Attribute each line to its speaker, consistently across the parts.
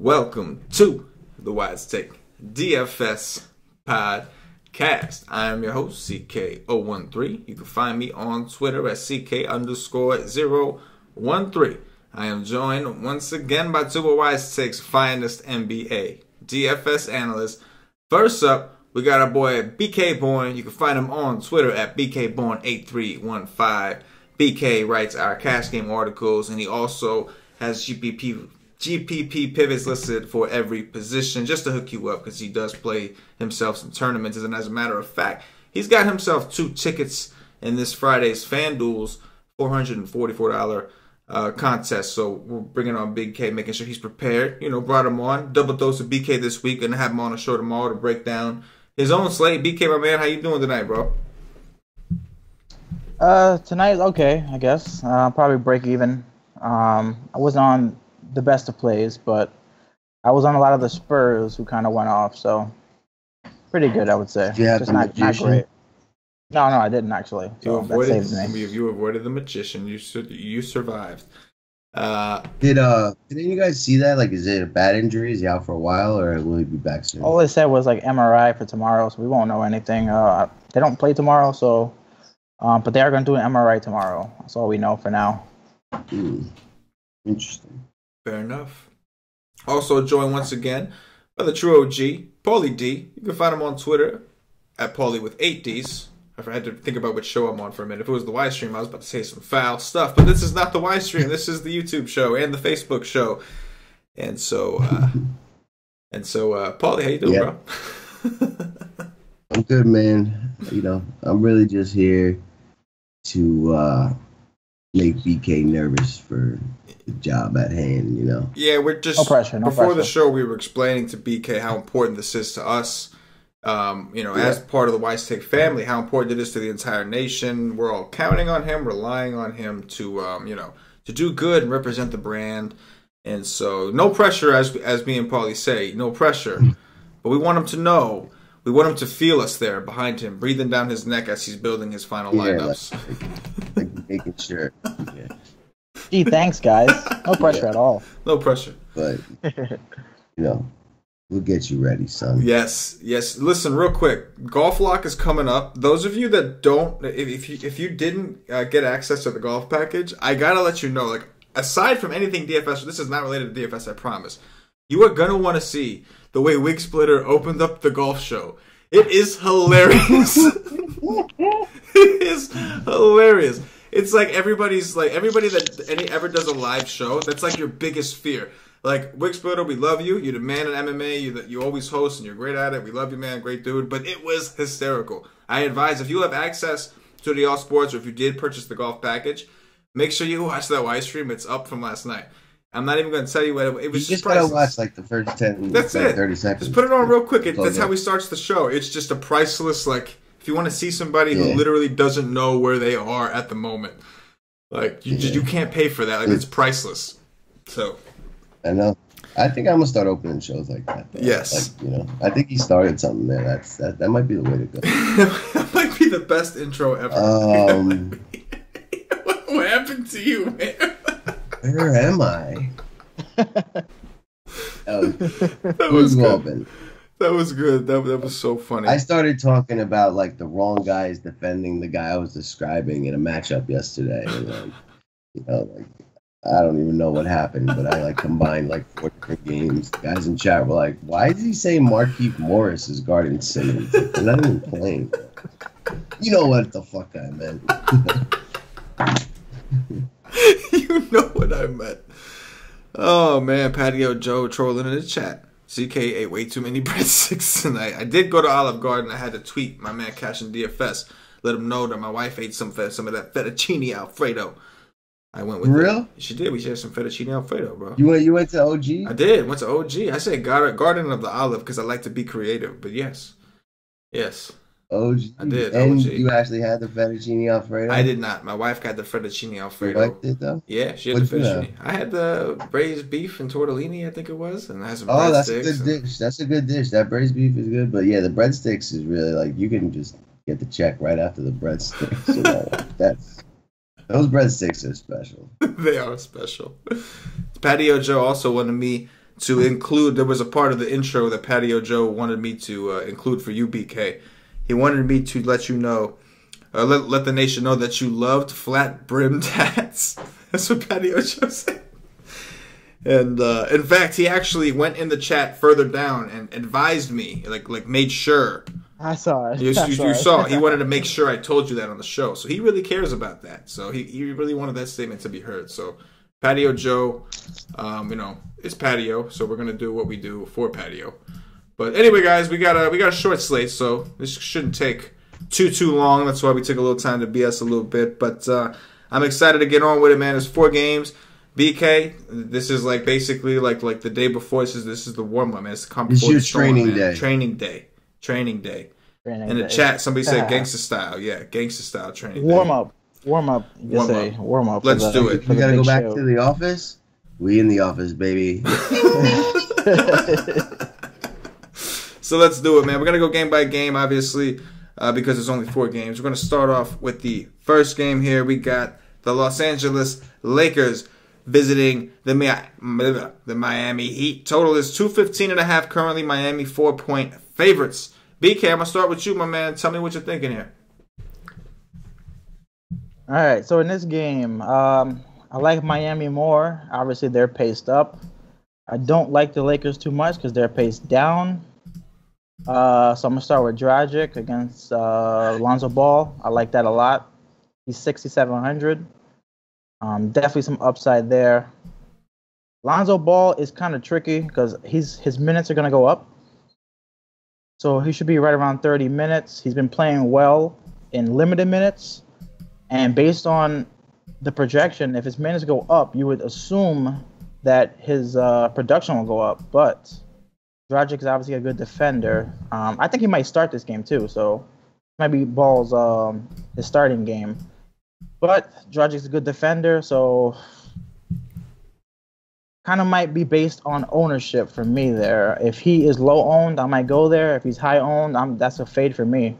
Speaker 1: welcome to the Wise Take DFS podcast. I am your host, CK013. You can find me on Twitter at CK_013. I am joined once again by two of Wise Take's finest NBA DFS analysts. First up, we got our boy BKBorn. You can find him on Twitter at BKBorn8315. BK writes our cash game articles, and he also has GPP pivots listed for every position just to hook you up because he does play himself some tournaments. And as a matter of fact, he's got himself 2 tickets in this Friday's FanDuel's $444 contest. So we're bringing on Big K, making sure he's prepared. Brought him on. Double dose of BK this week. Gonna have him on the show tomorrow to break down his own slate. BK, my man, how you doing tonight, bro?
Speaker 2: Tonight, okay, I guess. Probably break even. I wasn't on the best of plays, but I was on a lot of the Spurs who kind of went off, so pretty good, I would say. Just not great. No, I didn't actually. So that saved me.
Speaker 1: You avoided the magician. You survived.
Speaker 3: Didn't you guys see that? Like, is it a bad injury? Is he out for a while, or will he be back soon?
Speaker 2: All they said was like MRI for tomorrow, so we won't know anything. They don't play tomorrow, so but they are going to do an MRI tomorrow. That's all we know for now.
Speaker 3: Interesting.
Speaker 1: Fair enough. Also joined once again by the true OG, Paulie D. You can find him on Twitter at Paulie with 8 Ds. I had to think about which show I'm on for a minute. If it was the Y stream, I was about to say some foul stuff, but this is not the Y stream. This is the YouTube show and the Facebook show. And so, Paulie, how you doing, bro?
Speaker 3: I'm good, man. I'm really just here to make BK nervous for the job at hand,
Speaker 1: Yeah, we're just
Speaker 2: no pressure.
Speaker 1: Before the show, we were explaining to BK how important this is to us. As part of the Wise Take family, how important it is to the entire nation. We're all counting on him, relying on him to do good and represent the brand. And so, no pressure, as me and Paulie say, no pressure. But we want him to know. We want him to feel us there behind him, breathing down his neck as he's building his final lineups.
Speaker 3: Like making sure. Yeah.
Speaker 2: Gee, thanks, guys. No pressure at all.
Speaker 1: No pressure.
Speaker 3: But, we'll get you ready, son.
Speaker 1: Yes. Listen, real quick. Golf Lock is coming up. Those of you that don't, if you didn't get access to the golf package, I gotta let you know, like, aside from anything DFS, this is not related to DFS, I promise. You are gonna want to see the way Wig Splitter opened up the golf show. It is hilarious. It is hilarious. It's like everybody that ever does a live show, that's like your biggest fear. Like, Wig Splitter, we love you. You're the man in MMA. You always host, and you're great at it. We love you, man. Great dude. But it was hysterical. I advise, if you have access to the All Sports, or if you did purchase the golf package, make sure you watch that live stream. It's up from last night. I'm not even going to tell you what it was.
Speaker 3: You just gotta watch like the first 10,
Speaker 1: that's it.
Speaker 3: 30 seconds.
Speaker 1: Just put it on real quick. That's how we start the show. It's just a priceless, like, if you want to see somebody who literally doesn't know where they are at the moment, like, you can't pay for that. Like, it's priceless. So,
Speaker 3: I know. I think I'm gonna start opening shows like that. Though.
Speaker 1: Yes.
Speaker 3: Like, I think he started something there. That might be the way to go.
Speaker 1: That might be the best intro ever. What happened to you, man?
Speaker 3: Where am I?
Speaker 1: That was good. That was good. That was so funny.
Speaker 3: I started talking about like the wrong guys defending the guy I was describing in a matchup yesterday, and I don't even know what happened, but I combined 4 different games. The guys in chat were like, "Why did he say Markieff Morris is guarding Simmons? They're not even playing." You know what the fuck I meant.
Speaker 1: You know what I meant. Oh man, Patio Joe trolling in the chat. CK ate way too many breadsticks tonight. I did go to Olive Garden. I had to tweet my man Cash in DFS. Let him know that my wife ate some of that fettuccine Alfredo. I went with
Speaker 3: real?
Speaker 1: She did. We shared some fettuccine Alfredo, bro.
Speaker 3: You went to OG?
Speaker 1: I did. Went to OG. I said Garden of the Olive because I like to be creative. But yes.
Speaker 3: OG.
Speaker 1: I did.
Speaker 3: And
Speaker 1: OG.
Speaker 3: You actually had the fettuccine Alfredo?
Speaker 1: I did not. My wife got the fettuccine Alfredo.
Speaker 3: You liked it though?
Speaker 1: Yeah, she had the fettuccine. I had the braised beef and tortellini, I think it was, and I had some breadsticks.
Speaker 3: That's a good dish. That's a good dish. That braised beef is good, but yeah, the breadsticks is really like you can just get the check right after the breadsticks. Those breadsticks are special.
Speaker 1: They are special. Patio Joe also wanted me to include. There was a part of the intro that Patio Joe wanted me to include for you, BK. He wanted me to let you know, let the nation know that you loved flat brimmed hats. That's what Patio Joe said. And in fact, he actually went in the chat further down and advised me, like made sure.
Speaker 2: I saw it.
Speaker 1: You saw it. He wanted to make sure I told you that on the show. So he really cares about that. So he really wanted that statement to be heard. So Patio Joe, it's Patio. So we're gonna do what we do for Patio. But anyway, guys, we got a short slate, so this shouldn't take too long. That's why we took a little time to BS a little bit. But I'm excited to get on with it, man. There's 4 games. BK, this is like basically like the day before. This is the warm up, man. It's the
Speaker 3: It's your training day.
Speaker 1: Training day. In the chat, somebody said gangster style. Yeah, gangster style training.
Speaker 2: Warm up. Warm up.
Speaker 1: Let's do it.
Speaker 3: We gotta go back to the office. We in the office, baby.
Speaker 1: So let's do it, man. We're gonna go game by game, obviously, because there's only 4 games. We're gonna start off with the first game here. We got the Los Angeles Lakers visiting the Miami Heat. Total is 215.5 currently. Miami 4-point favorites. BK, I'm gonna start with you, my man. Tell me what you're thinking here.
Speaker 2: All right, so in this game, I like Miami more. Obviously, they're paced up. I don't like the Lakers too much because they're paced down. So I'm gonna start with Dragic against Lonzo Ball. I like that a lot. He's 6,700. Definitely some upside there. Lonzo Ball is kind of tricky because his minutes are going to go up. So he should be right around 30 minutes. He's been playing well in limited minutes. And based on the projection, if his minutes go up, you would assume that his production will go up. But Dragic is obviously a good defender. I think he might start this game too. So it might be Ball's his starting game. But Dragic's a good defender, so kind of might be based on ownership for me there. If he is low owned, I might go there. If he's high owned, that's a fade for me.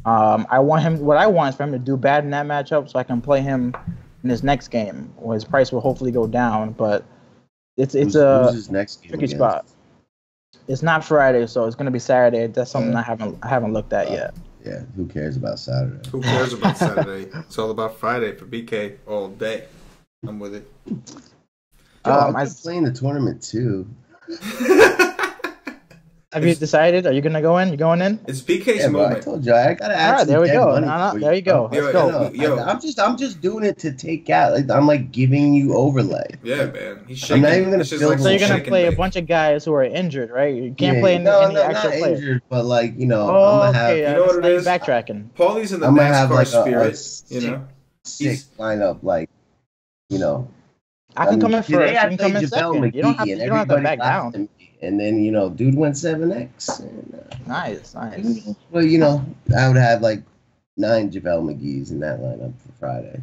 Speaker 2: I want him. What I want is for him to do bad in that matchup, so I can play him in his next game, where his price will hopefully go down. But it's
Speaker 3: who's his next game
Speaker 2: tricky
Speaker 3: against?
Speaker 2: spot. It's not Friday, so it's gonna be Saturday. That's something I haven't looked at yet.
Speaker 3: Yeah, who cares about Saturday?
Speaker 1: Who cares about Saturday? It's all about Friday for BK all day. I'm with it.
Speaker 3: I'm playing the tournament too.
Speaker 2: Have you decided? Are you gonna go in? You going in?
Speaker 1: It's BK's
Speaker 3: Yeah,
Speaker 1: moment.
Speaker 3: I told you I gotta add.
Speaker 2: All right,
Speaker 3: some
Speaker 2: there we
Speaker 3: dead
Speaker 2: go.
Speaker 3: money for
Speaker 2: There you go.
Speaker 3: Yo,
Speaker 2: Let's go.
Speaker 3: I'm just doing it to take out. Like, I'm like giving you overlay.
Speaker 1: Yeah, man. He's
Speaker 3: I'm
Speaker 1: shaking.
Speaker 3: not even gonna
Speaker 1: It's just
Speaker 3: build
Speaker 2: So you're gonna
Speaker 1: shaking
Speaker 2: play a
Speaker 1: bait.
Speaker 2: bunch of guys who are injured, right? You can't play any
Speaker 3: not
Speaker 2: actual players.
Speaker 3: injured, but like I'm
Speaker 2: Oh,
Speaker 3: gonna have.
Speaker 2: okay.
Speaker 1: You know what it is?
Speaker 2: Backtracking.
Speaker 1: Paulie's in the
Speaker 3: I'm gonna have
Speaker 1: NASCAR
Speaker 3: like
Speaker 1: spirit, you know.
Speaker 3: sick lineup, like
Speaker 2: I can come in first.
Speaker 3: Today
Speaker 2: You
Speaker 3: I
Speaker 2: can
Speaker 3: played
Speaker 2: come in
Speaker 3: JaVale
Speaker 2: second. You don't have
Speaker 3: McGee,
Speaker 2: to.
Speaker 3: and
Speaker 2: You don't have to
Speaker 3: everybody
Speaker 2: back
Speaker 3: laughed
Speaker 2: down.
Speaker 3: at me. And then dude went 7x. And,
Speaker 2: Nice.
Speaker 3: well, I would have like 9 JaVale McGee's in that lineup for Friday.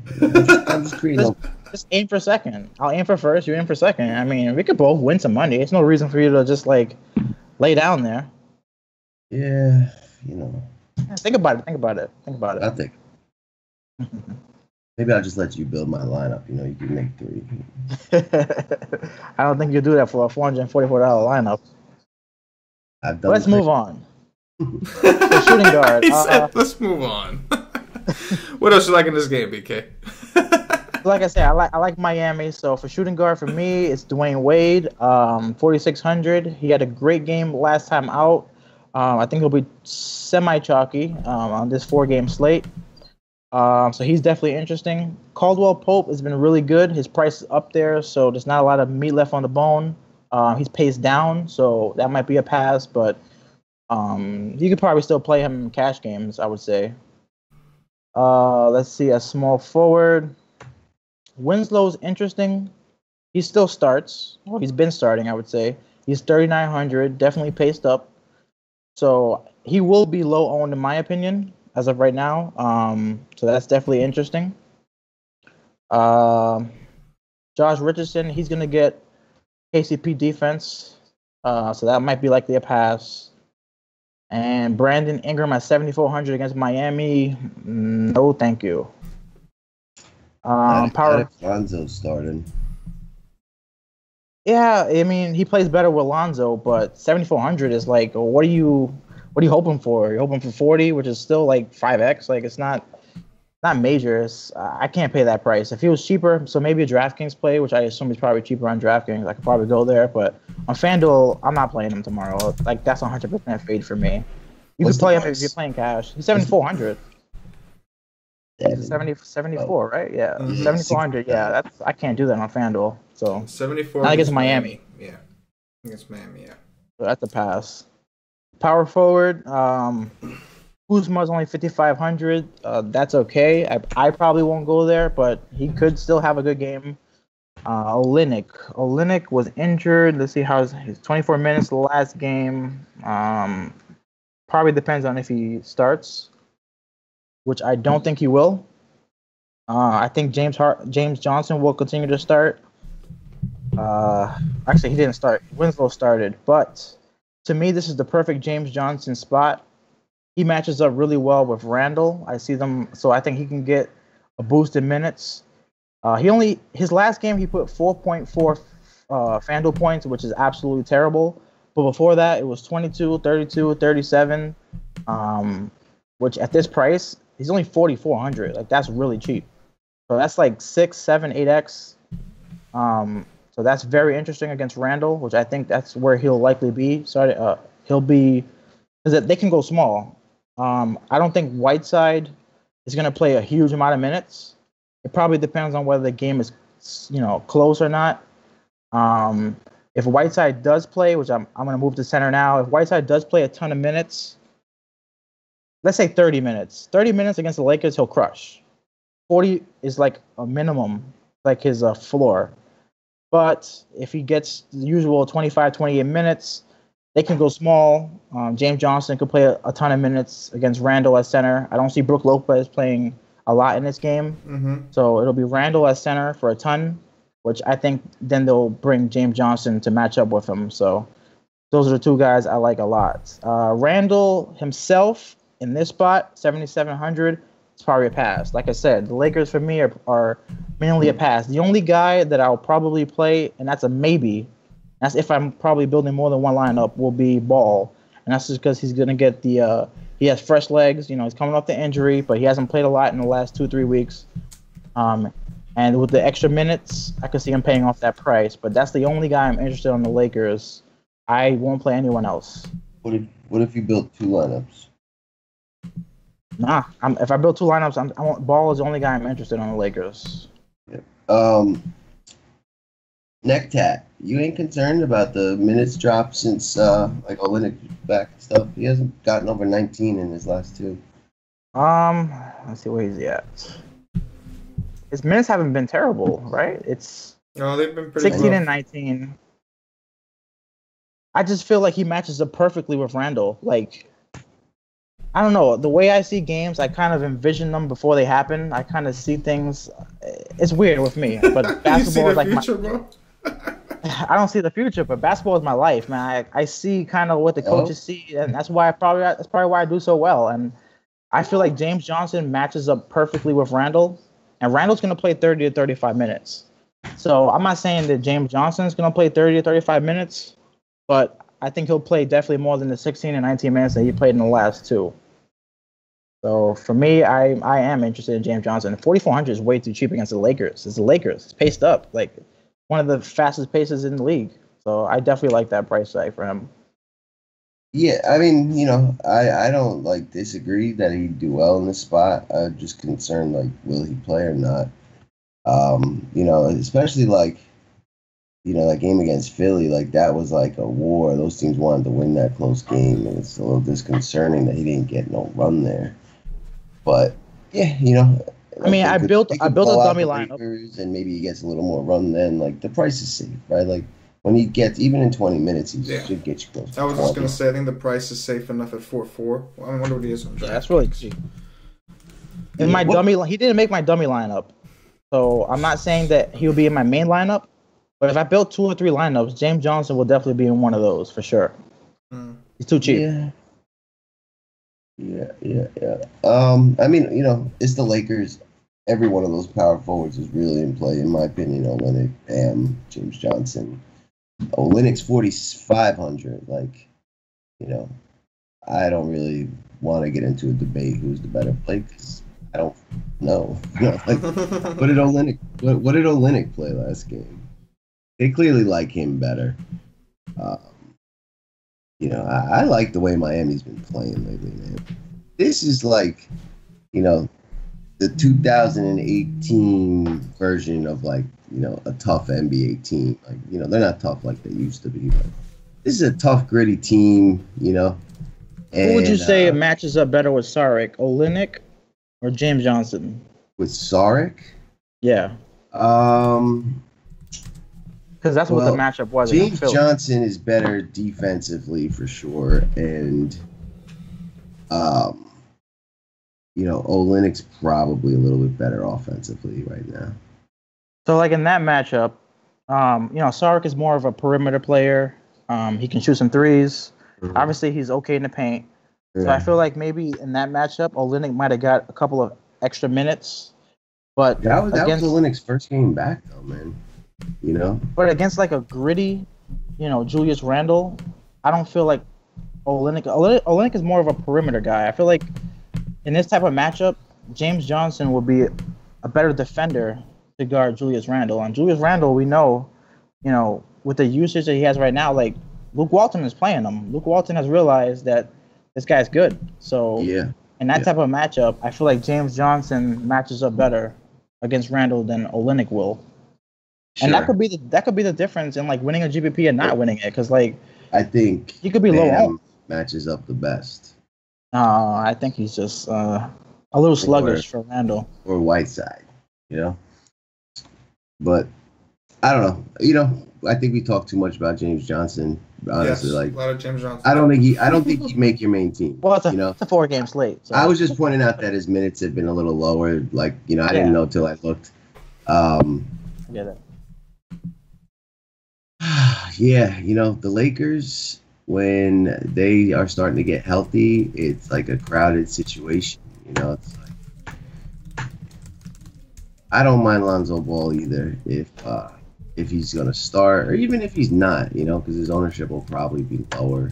Speaker 3: I'm just creating.
Speaker 2: Just aim for second. I'll aim for first. You aim for second. I mean, we could both win some money. It's no reason for you to just like lay down there.
Speaker 3: Yeah,
Speaker 2: Yeah, think about it.
Speaker 3: I think. Maybe I'll just let you build my lineup. You can make 3.
Speaker 2: I don't think you'll do that for a $444 lineup.
Speaker 3: I've done.
Speaker 2: Let's move on. The shooting guard.
Speaker 1: He said, "Let's move on." What else you like in this game, BK?
Speaker 2: Like I said, I like Miami. So for shooting guard, for me, it's Dwayne Wade, 4,600. He had a great game last time out. I think he'll be semi-chalky on this 4-game slate. So he's definitely interesting. Caldwell Pope has been really good. His price is up there, so there's not a lot of meat left on the bone. He's paced down, so that might be a pass, but you could probably still play him in cash games, I would say. Let's see, a small forward. Winslow's interesting. He still starts. Well, he's been starting, I would say. He's 3,900, definitely paced up. So he will be low owned, in my opinion, as of right now. So that's definitely interesting. Josh Richardson, he's going to get KCP defense. So that might be likely a pass. And Brandon Ingram at 7,400 against Miami. No, thank you. Power.
Speaker 3: Lonzo starting.
Speaker 2: Yeah, I mean, he plays better with Lonzo, but 7,400 is like, what are you hoping for? You're hoping for 40, which is still like 5x. Like, it's not major. I can't pay that price. If he was cheaper, so maybe a DraftKings play, which I assume is probably cheaper on DraftKings, I could probably go there. But on FanDuel, I'm not playing him tomorrow. Like, that's 100% fade for me. You could
Speaker 3: What's the
Speaker 2: play him if you're
Speaker 3: price?
Speaker 2: playing cash. He's 7,400. He's 74, right? Yeah,
Speaker 1: Mhm.
Speaker 2: 7,400. Yeah, I can't do that on FanDuel. So
Speaker 1: 74
Speaker 2: not against
Speaker 1: against
Speaker 2: Miami.
Speaker 1: Yeah, against Miami. Yeah.
Speaker 2: So that's a pass. Power forward. Kuzma's only 5,500. That's okay. I probably won't go there, but he could still have a good game. Olynyk was injured. Let's see how his 24 minutes the last game. Probably depends on if he starts, which I don't think he will. I think James Johnson will continue to start. Actually, he didn't start. Winslow started, but to me, this is the perfect James Johnson spot. He matches up really well with Randall. I see them, so I think he can get a boost in minutes. His last game he put 4.4 FanDuel points, which is absolutely terrible. But before that, it was 22, 32, 37, which at this price, he's only 4,400. Like that's really cheap. So that's like 6, 7, 8x. So that's very interesting against Randall, which I think that's where he'll likely be. He'll be because they can go small. I don't think Whiteside is going to play a huge amount of minutes. It probably depends on whether the game is, close or not. If Whiteside does play, which I'm going to move to center now. If Whiteside does play a ton of minutes, let's say 30 minutes. 30 minutes against the Lakers, he'll crush. 40 is like a minimum, like his floor. But if he gets the usual 25, 28 minutes, they can go small. James Johnson could play a ton of minutes against Randall at center. I don't see Brook Lopez playing a lot in this game.
Speaker 1: Mm-hmm.
Speaker 2: So it'll be Randall at center for a ton, which I think then they'll bring James Johnson to match up with him. So those are the two guys I like a lot. Randall himself in this spot, 7,700, it's probably a pass. Like I said, the Lakers for me are mainly a pass. The only guy that I'll probably play, and that's a maybe, that's if I'm probably building more than one lineup, will be Ball. And that's just because he's going to get he has fresh legs. He's coming off the injury, but he hasn't played a lot in the last 2-3 weeks. And with the extra minutes, I could see him paying off that price. But that's the only guy I'm interested in on the Lakers. I won't play anyone else.
Speaker 3: What if you built two lineups?
Speaker 2: Nah, if I build two lineups, Ball is the only guy I'm interested in on the Lakers.
Speaker 3: Neck tat. You ain't concerned about the minutes drop since like Olynyk back and stuff. He hasn't gotten over 19 in his last two.
Speaker 2: Let's see where he's at. His minutes haven't been terrible, right? It's
Speaker 1: They've been pretty
Speaker 2: 16
Speaker 1: rough.
Speaker 2: and 19. I just feel like he matches up perfectly with Randall. Like, I don't know. The way I see games, I kind of envision them before they happen. I kind of see things. It's weird with me, but basketball is like
Speaker 1: future, bro?
Speaker 2: I don't see the future, but basketball is my life, man. I see kind of what the coaches see, and that's probably why I do so well. And I feel like James Johnson matches up perfectly with Randall, and Randall's going to play 30 to 35 minutes. So I'm not saying that James Johnson's going to play 30 to 35 minutes, but I think he'll play definitely more than the 16 and 19 minutes that he played in the last two. So for me, I am interested in James Johnson. 4,400 is way too cheap against the Lakers. It's the Lakers. It's paced up, like one of the fastest paces in the league. So I definitely like that price tag for him.
Speaker 3: Yeah, I mean, I don't disagree that he'd do well in this spot. I'm just concerned will he play or not? Especially that game against Philly, that was like a war. Those teams wanted to win that close game, and it's a little disconcerting that he didn't get no run there. But yeah,
Speaker 2: I mean, I built a dummy lineup,
Speaker 3: and maybe he gets a little more run. Then the price is safe, right? When he gets even in 20 minutes, he should get you close.
Speaker 1: I was just gonna say, I think the price is safe enough at 4.4. I wonder what he is on draft.
Speaker 2: That's really cheap. In my he didn't make my dummy lineup, so I'm not saying that he'll be in my main lineup. But if I built 2 or 3 lineups, James Johnson will definitely be in one of those for sure. He's too cheap.
Speaker 3: Yeah. I mean, it's the Lakers. Every one of those power forwards is really in play, in my opinion. Olynyk, Bam, James Johnson. Olynyk's 4,500. Like, you know, I don't really want to get into a debate who's the better player because I don't know. Like, what did Olynyk play last game? They clearly like him better. I like the way Miami's been playing lately, man. This is like, the 2018 version of like, a tough NBA team. Like, they're not tough like they used to be, but this is a tough, gritty team, And,
Speaker 2: who would you say matches up better with Saric, Olynyk or James Johnson?
Speaker 3: With Saric?
Speaker 2: Yeah. Because that's what the matchup was.
Speaker 3: James Johnson is better defensively for sure, and Olynyk's probably a little bit better offensively right now.
Speaker 2: So, like in that matchup, Saric is more of a perimeter player. He can shoot some threes. Mm-hmm. Obviously, he's okay in the paint. Yeah. So I feel like maybe in that matchup, Olynyk might have got a couple of extra minutes. But
Speaker 3: that was Olynyk's first game back, though, man.
Speaker 2: But against like a gritty, Julius Randle, I don't feel like Olynyk is more of a perimeter guy. I feel like in this type of matchup, James Johnson will be a better defender to guard Julius Randle. And Julius Randle, we know, with the usage that he has right now, like Luke Walton is playing him. Luke Walton has realized that this guy's good. So in that type of matchup, I feel like James Johnson matches up better against Randle than Olynyk will. Sure. And that could be the difference in like winning a GPP and not winning it, because like
Speaker 3: I think
Speaker 2: he could be low
Speaker 3: matches up the best.
Speaker 2: I think he's just a little sluggish for Randle
Speaker 3: or Whiteside, But I don't know. I think we talked too much about James Johnson. Honestly,
Speaker 1: yes,
Speaker 3: like
Speaker 1: a lot of James Johnson.
Speaker 3: I don't think he'd make your main team.
Speaker 2: Well, it's a 4-game slate. So.
Speaker 3: I was just pointing out that his minutes have been a little lower. Like I didn't know till I looked.
Speaker 2: Get it.
Speaker 3: Yeah, the Lakers, when they are starting to get healthy, it's like a crowded situation. It's like I don't mind Lonzo Ball either if he's gonna start, or even if he's not, because his ownership will probably be lower.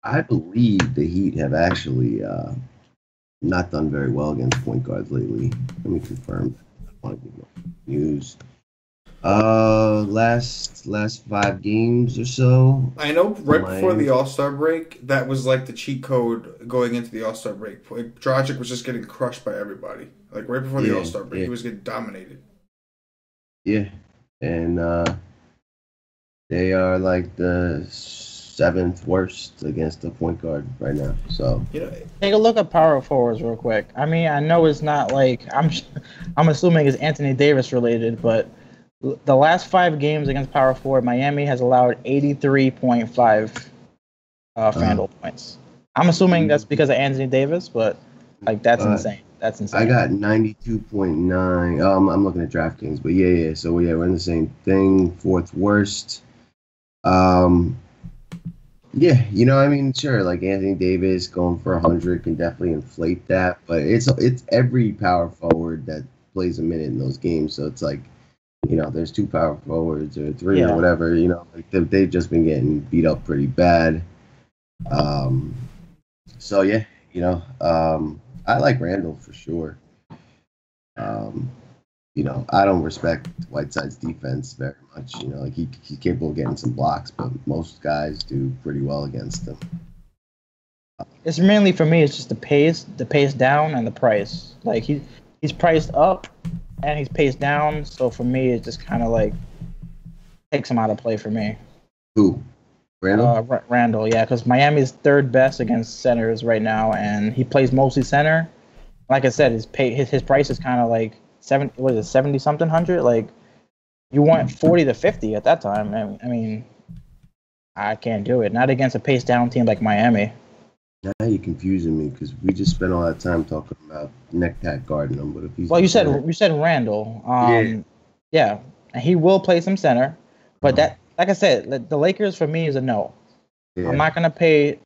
Speaker 3: I believe the Heat have actually not done very well against point guards lately. Let me confirm. I want to give you news. Last 5 games or so.
Speaker 1: I know before the All-Star break, that was like the cheat code going into the All-Star break. Like, Dragic was just getting crushed by everybody. Like right before the All-Star break, he was getting dominated.
Speaker 3: Yeah, and they are like the 7th worst against the point guard right now. So
Speaker 2: take a look at power forwards real quick. I mean, I know it's not like I'm assuming it's Anthony Davis related, but the last 5 games against power forward, Miami has allowed 83.5 FanDuel points. I'm assuming that's because of Anthony Davis, but like that's insane. That's insane.
Speaker 3: I got 92.9. I'm looking at DraftKings, but yeah. So we're in the same thing. 4th worst. Sure. Like Anthony Davis going for 100 can definitely inflate that, but it's every power forward that plays a minute in those games. So it's like, there's 2 power forwards or 3 or whatever. Like they've just been getting beat up pretty bad. I like Randle for sure. I don't respect Whiteside's defense very much. Like he's capable of getting some blocks, but most guys do pretty well against him.
Speaker 2: It's mainly for me. It's just the pace down, and the price. Like he's priced up, and he's paced down. So for me, it just kind of like takes him out of play for me.
Speaker 3: Who? Randle?
Speaker 2: Randle, yeah, because Miami's 3rd best against centers right now, and he plays mostly center. Like I said, his price is kind of like 70-something hundred? Like you want 40 to 50 at that time. I mean, I can't do it. Not against a pace down team like Miami.
Speaker 3: Now you're confusing me because we just spent all that time talking about neck-pack guarding him. But if he's
Speaker 2: you said Randle. Yeah, and he will play some center, but that. Like I said, the Lakers for me is a no. Yeah. I'm not going to pay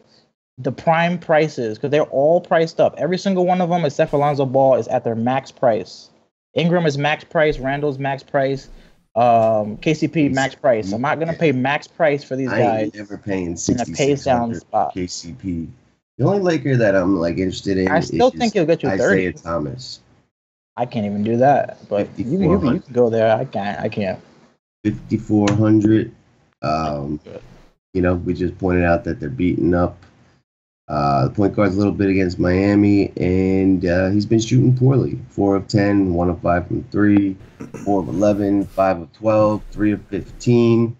Speaker 2: the prime prices because they're all priced up. Every single one of them except for Lonzo Ball is at their max price. Ingram is max price. Randle's max price. KCP max price. I'm not gonna pay max price for these
Speaker 3: I
Speaker 2: guys
Speaker 3: ain't never paying
Speaker 2: in a pace down
Speaker 3: 6,600
Speaker 2: spot.
Speaker 3: KCP. The only Laker that I'm like interested in
Speaker 2: I still
Speaker 3: is
Speaker 2: think he'll get you 30.
Speaker 3: Isaiah Thomas.
Speaker 2: I can't even do that, but you can go there. I can't.
Speaker 3: 5,400. We just pointed out that they're beating up the point guard's a little bit against Miami, and he's been shooting poorly. 4 of 10, 1 of 5 from 3, 4 of 11, 5 of 12, 3 of 15.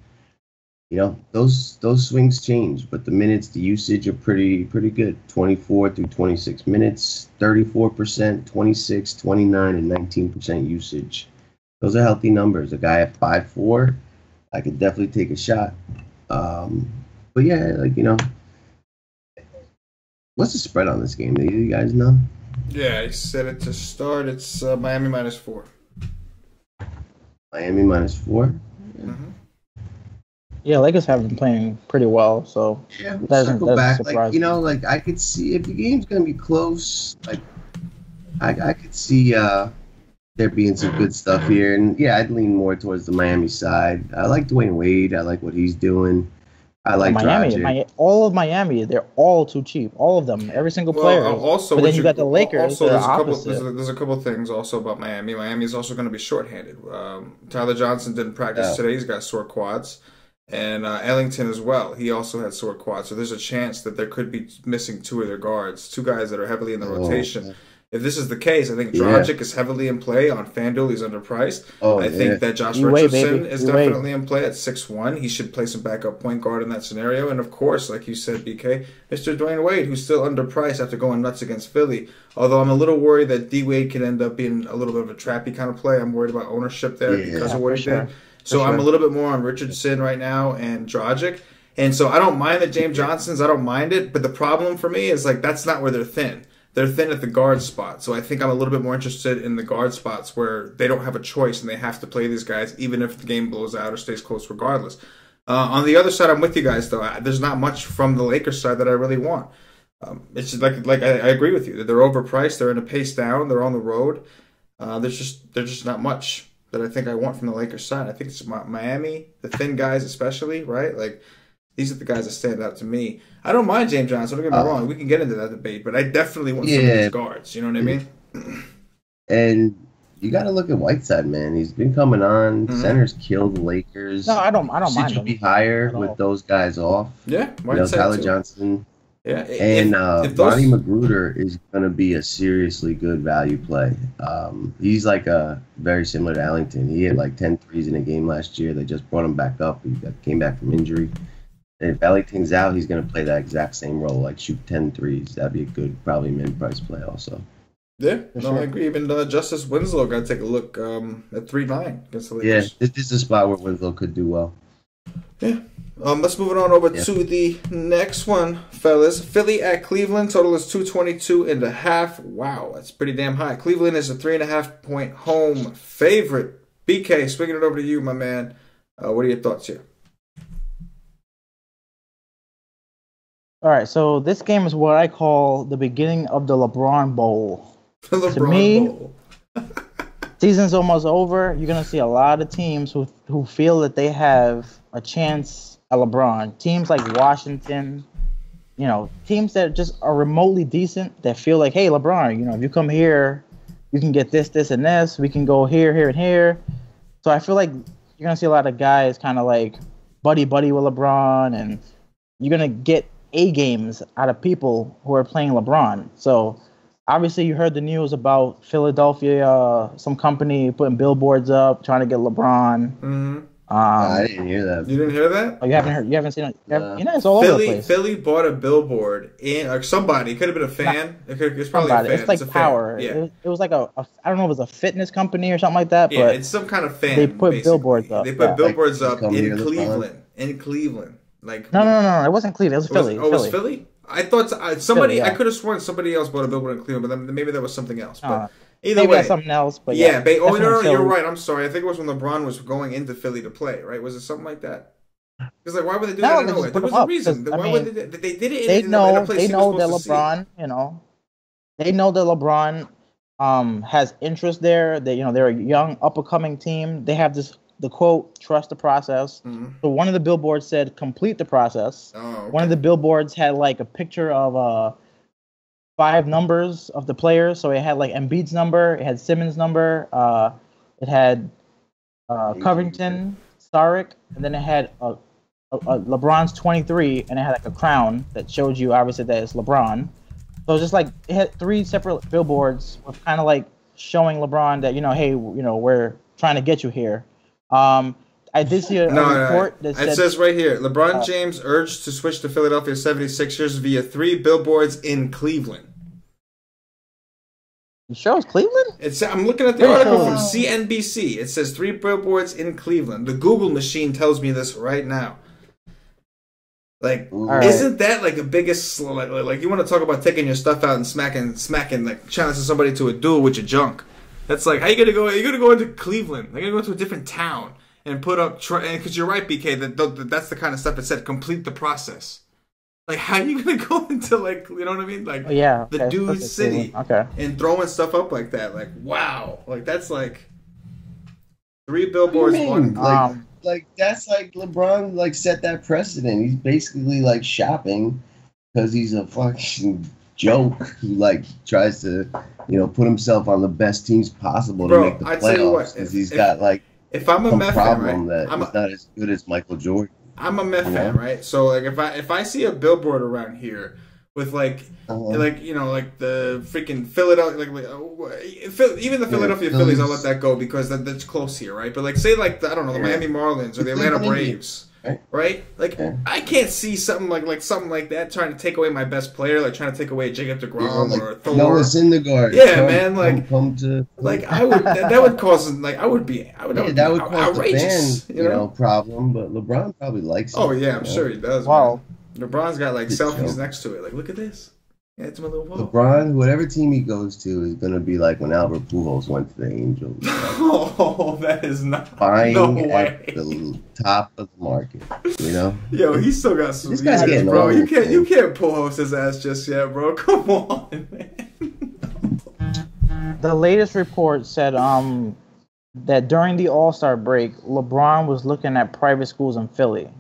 Speaker 3: Those swings change, but the minutes, the usage are pretty good. 24 through 26 minutes, 34%, 26, 29, and 19% usage. Those are healthy numbers. A guy at 5'4", I could definitely take a shot. But yeah, what's the spread on this game? Do you guys know?
Speaker 1: Yeah, I said it to start. It's Miami -4.
Speaker 3: Miami -4?
Speaker 1: Mm-hmm.
Speaker 2: Yeah, Lakers have been playing pretty well, so
Speaker 3: yeah, we'll
Speaker 2: doesn't
Speaker 3: back.
Speaker 2: surprise me.
Speaker 3: I could see if the game's gonna be close. I could see there being some good stuff here, and yeah, I'd lean more towards the Miami side. I like Dwayne Wade. I like what he's doing. I like
Speaker 2: Miami. All of Miami, they're all too cheap. All of them, every single player.
Speaker 1: Also,
Speaker 2: but then you got the Lakers.
Speaker 1: Also, there's a couple things also about Miami. Miami is also going to be shorthanded. Tyler Johnson didn't practice today. He's got sore quads, and Ellington as well. He also had sore quads. So there's a chance that there could be missing 2 of their guards, 2 guys that are heavily in the rotation. If this is the case, I think Dragic is heavily in play on FanDuel. He's underpriced. I think that Josh Richardson is definitely in play at 6'1". He should play some backup point guard in that scenario. And, of course, like you said, BK, Mr. Dwayne Wade, who's still underpriced after going nuts against Philly. Although I'm a little worried that D. Wade could end up being a little bit of a trappy kind of play. I'm worried about ownership there because of what he did. So I'm a little bit more on Richardson right now and Dragic. And so I don't mind the James Johnsons. I don't mind it. But the problem for me is, that's not where they're thin. They're thin at the guard spot. So I think I'm a little bit more interested in the guard spots where they don't have a choice and they have to play these guys even if the game blows out or stays close regardless. On the other side, I'm with you guys, though. There's not much from the Lakers side that I really want. It's just like I agree with you. They're overpriced. They're in a pace down. They're on the road. There's just not much that I think I want from the Lakers side. I think it's Miami, the thin guys especially, right? These are the guys that stand out to me. I don't mind James Johnson. Don't get me wrong. We can get into that debate, but I definitely want some of these guards. You know what I mean?
Speaker 3: And you got to look at Whiteside, man. He's been coming on. Mm-hmm. Centers kill the Lakers.
Speaker 2: No, I don't mind him.
Speaker 3: Should be higher with those guys off.
Speaker 1: Yeah, Whiteside
Speaker 3: Tyler
Speaker 1: too.
Speaker 3: Johnson.
Speaker 1: Yeah,
Speaker 3: and Ronnie Magruder is going to be a seriously good value play. He's very similar to Ellington. He had 10 threes in a game last year. They just brought him back up. He came back from injury. And if Ellington's out, he's going to play that exact same role, shoot 10 threes. That'd be a good, probably mid-price play also.
Speaker 1: Yeah, I agree. Even Justice Winslow got to take a look at 3-9 against the Lakers.
Speaker 3: Yeah, this is a spot where Winslow could do well.
Speaker 1: Yeah. Let's move it on over to the next one, fellas. Philly at Cleveland. Total is 222.5. Wow, that's pretty damn high. Cleveland is a 3.5-point home favorite. BK, swinging it over to you, my man. What are your thoughts here?
Speaker 2: All right, so this game is what I call the beginning of the LeBron Bowl. To me, season's almost over. You're going to see a lot of teams who feel that they have a chance at LeBron. Teams like Washington, teams that just are remotely decent that feel like, hey, LeBron, if you come here, you can get this, this, and this. We can go here, here, and here. So I feel like you're going to see a lot of guys kind of buddy-buddy with LeBron, and you're going to get A games out of people who are playing LeBron. So obviously you heard the news about Philadelphia, some company putting billboards up trying to get LeBron.
Speaker 1: Mm-hmm.
Speaker 3: I didn't hear that.
Speaker 1: You didn't hear that?
Speaker 2: Oh, you haven't heard? You haven't seen it? It's all over the place.
Speaker 1: Philly bought a billboard in, somebody. It could have been a fan. It's probably a fan.
Speaker 2: It's Power. Yeah. It was I don't know if it was a fitness company or something like that.
Speaker 1: Yeah,
Speaker 2: but
Speaker 1: it's some kind of fan.
Speaker 2: They put billboards up.
Speaker 1: They put billboards up in Cleveland. In Cleveland.
Speaker 2: No. It wasn't Cleveland. It was Philly.
Speaker 1: It was Philly? I thought somebody.
Speaker 2: Philly, yeah.
Speaker 1: I could have sworn somebody else bought a billboard in Cleveland, but then maybe that was something else. But either
Speaker 2: maybe
Speaker 1: way,
Speaker 2: that's something else. But
Speaker 1: no, you're right. I'm sorry. I think it was when LeBron was going into Philly to play. Right? Was it something like that? Because why would they do that? No, there was a reason. Why would they did it?
Speaker 2: They know.
Speaker 1: They
Speaker 2: know that LeBron. They know that LeBron has interest there. They're a young up and coming team. They have this the quote, "Trust the process."
Speaker 1: Mhm.
Speaker 2: So one of the billboards said, "Complete the process."
Speaker 1: Oh, okay.
Speaker 2: One of the billboards had like a picture of 5 numbers of the players. So it had like Embiid's number, it had Simmons' number, it had Covington, Saric, and then it had a LeBron's 23, and it had like a crown that showed you obviously that it's LeBron. So it's just like it had 3 separate billboards with kind of like showing LeBron that, hey, we're trying to get you here. I did see a report that said...
Speaker 1: It says right here, LeBron James urged to switch to Philadelphia 76ers via 3 billboards in Cleveland.
Speaker 2: You sure it's Cleveland?
Speaker 1: I'm looking at the article from CNBC. It says 3 billboards in Cleveland. The Google machine tells me this right now. Like, isn't that like the biggest, like you want to talk about taking your stuff out and smacking, like challenging somebody to a duel with your junk? That's like, how you gonna go? You're gonna go into Cleveland. You're gonna go to a different town and put up, because you're right, BK. That's the kind of stuff that said complete the process. Like, how are you gonna go into, like, you know what I mean? Like, the dude's city, and throwing stuff up like that? Like, wow, like that's like 3 billboards.
Speaker 3: Like that's like LeBron like set that precedent. He's basically like shopping because he's a fucking joke who like tries to put himself on the best teams possible to make the playoffs because he's got like
Speaker 1: if I'm a Mets fan, right?
Speaker 3: He's not as good as Michael Jordan.
Speaker 1: I'm a Mets fan, right? So like if I see a billboard around here with like like the freaking Philadelphia, even the Philadelphia Phillies, I'll let that go because that's close here, right? But like say like the Miami Marlins or the Atlanta Braves, right? Like I can't see something like something like that trying to take away my best player, like trying to take away Jacob DeGrom or Thor.
Speaker 3: Noah Syndergaard.
Speaker 1: Yeah, man. Like I would that would cause that would cause outrageous,
Speaker 3: a problem. But LeBron probably likes it.
Speaker 1: Oh yeah, I'm sure he does. Wow. LeBron's got like selfies next to it. Like, look at this. Yeah, it's my little wall.
Speaker 3: LeBron, whatever team he goes to, is gonna be like when Albert Pujols went to the Angels.
Speaker 1: Oh, that is not
Speaker 3: buying
Speaker 1: at
Speaker 3: the top of the market.
Speaker 1: Yo, he's still got some.
Speaker 3: This guy's getting
Speaker 1: bro.
Speaker 3: old,
Speaker 1: You can't Pujols his ass just yet, bro. Come on, man.
Speaker 2: The latest report said that during the All-Star break, LeBron was looking at private schools in Philly.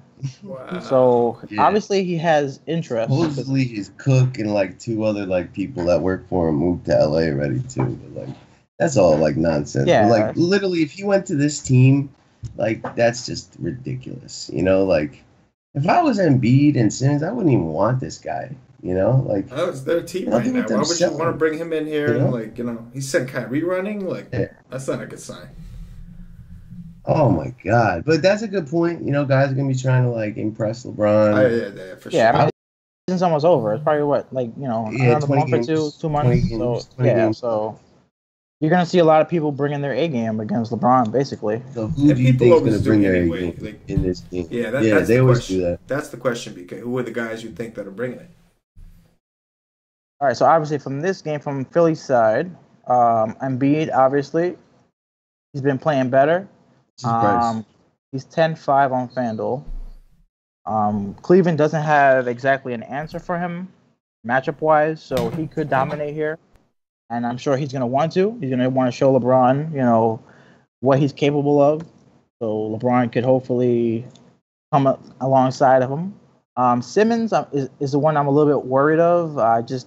Speaker 1: Wow.
Speaker 2: So obviously he has interest.
Speaker 3: Supposedly his cook and like 2 other like people that work for him moved to LA already too. But like that's all like nonsense.
Speaker 2: Yeah.
Speaker 3: But, like literally, if he went to this team, like that's just ridiculous. Like if I was Embiid and Simmons, I wouldn't even want this guy. Like
Speaker 1: that was their team right now. Why would you want to bring him in here and like he's said Kyrie running? Like that's not a good sign.
Speaker 3: Oh my God! But that's a good point. Guys are gonna be trying to like impress LeBron.
Speaker 1: Yeah, for sure.
Speaker 2: Yeah, I mean, the season's almost over. It's probably another month or 2 months. So you're gonna see a lot of people bringing their A game against LeBron, basically.
Speaker 3: So who do you think is gonna bring their A game in this game?
Speaker 1: Yeah, that's
Speaker 3: they
Speaker 1: the
Speaker 3: always
Speaker 1: question.
Speaker 3: do that.
Speaker 1: That's the question, BK. Who are the guys you think that are bringing it?
Speaker 2: All right, so obviously from this game, from Philly's side, Embiid, obviously, he's been playing better. He's 10-5 on FanDuel. Cleveland doesn't have exactly an answer for him matchup-wise, so he could dominate here. And I'm sure he's going to want to. He's going to want to show LeBron, what he's capable of. So LeBron could hopefully come alongside of him. Simmons is the one I'm a little bit worried of. I just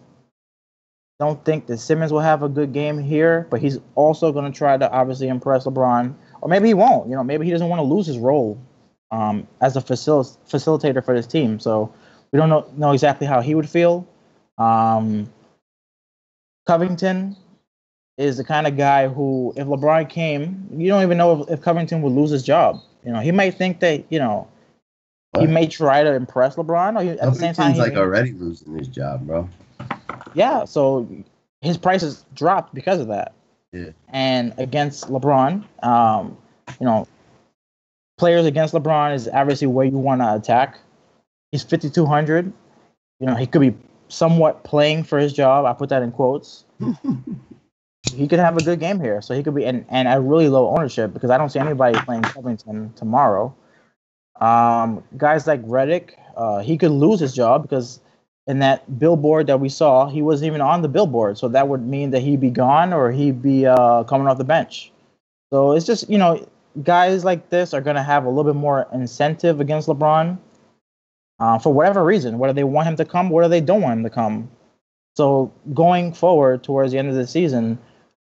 Speaker 2: don't think that Simmons will have a good game here, but he's also going to try to obviously impress LeBron. Or maybe he won't. Maybe he doesn't want to lose his role as a facilitator for this team. So we don't know exactly how he would feel. Covington is the kind of guy who, if LeBron came, you don't even know if Covington would lose his job. He might think that, he may try to impress LeBron. Or at the same time,
Speaker 3: he's already losing his job, bro.
Speaker 2: Yeah, so his prices dropped because of that.
Speaker 3: Yeah. And
Speaker 2: against LeBron, players against LeBron is obviously where you want to attack. He's 5,200. He could be somewhat playing for his job. I put that in quotes. He could have a good game here. So he could be, and at really low ownership because I don't see anybody playing Covington tomorrow. Guys like Redick, he could lose his job because in that billboard that we saw, he wasn't even on the billboard. So that would mean that he'd be gone or he'd be coming off the bench. So it's just, guys like this are going to have a little bit more incentive against LeBron for whatever reason, whether they want him to come, whether they don't want him to come. So going forward towards the end of the season,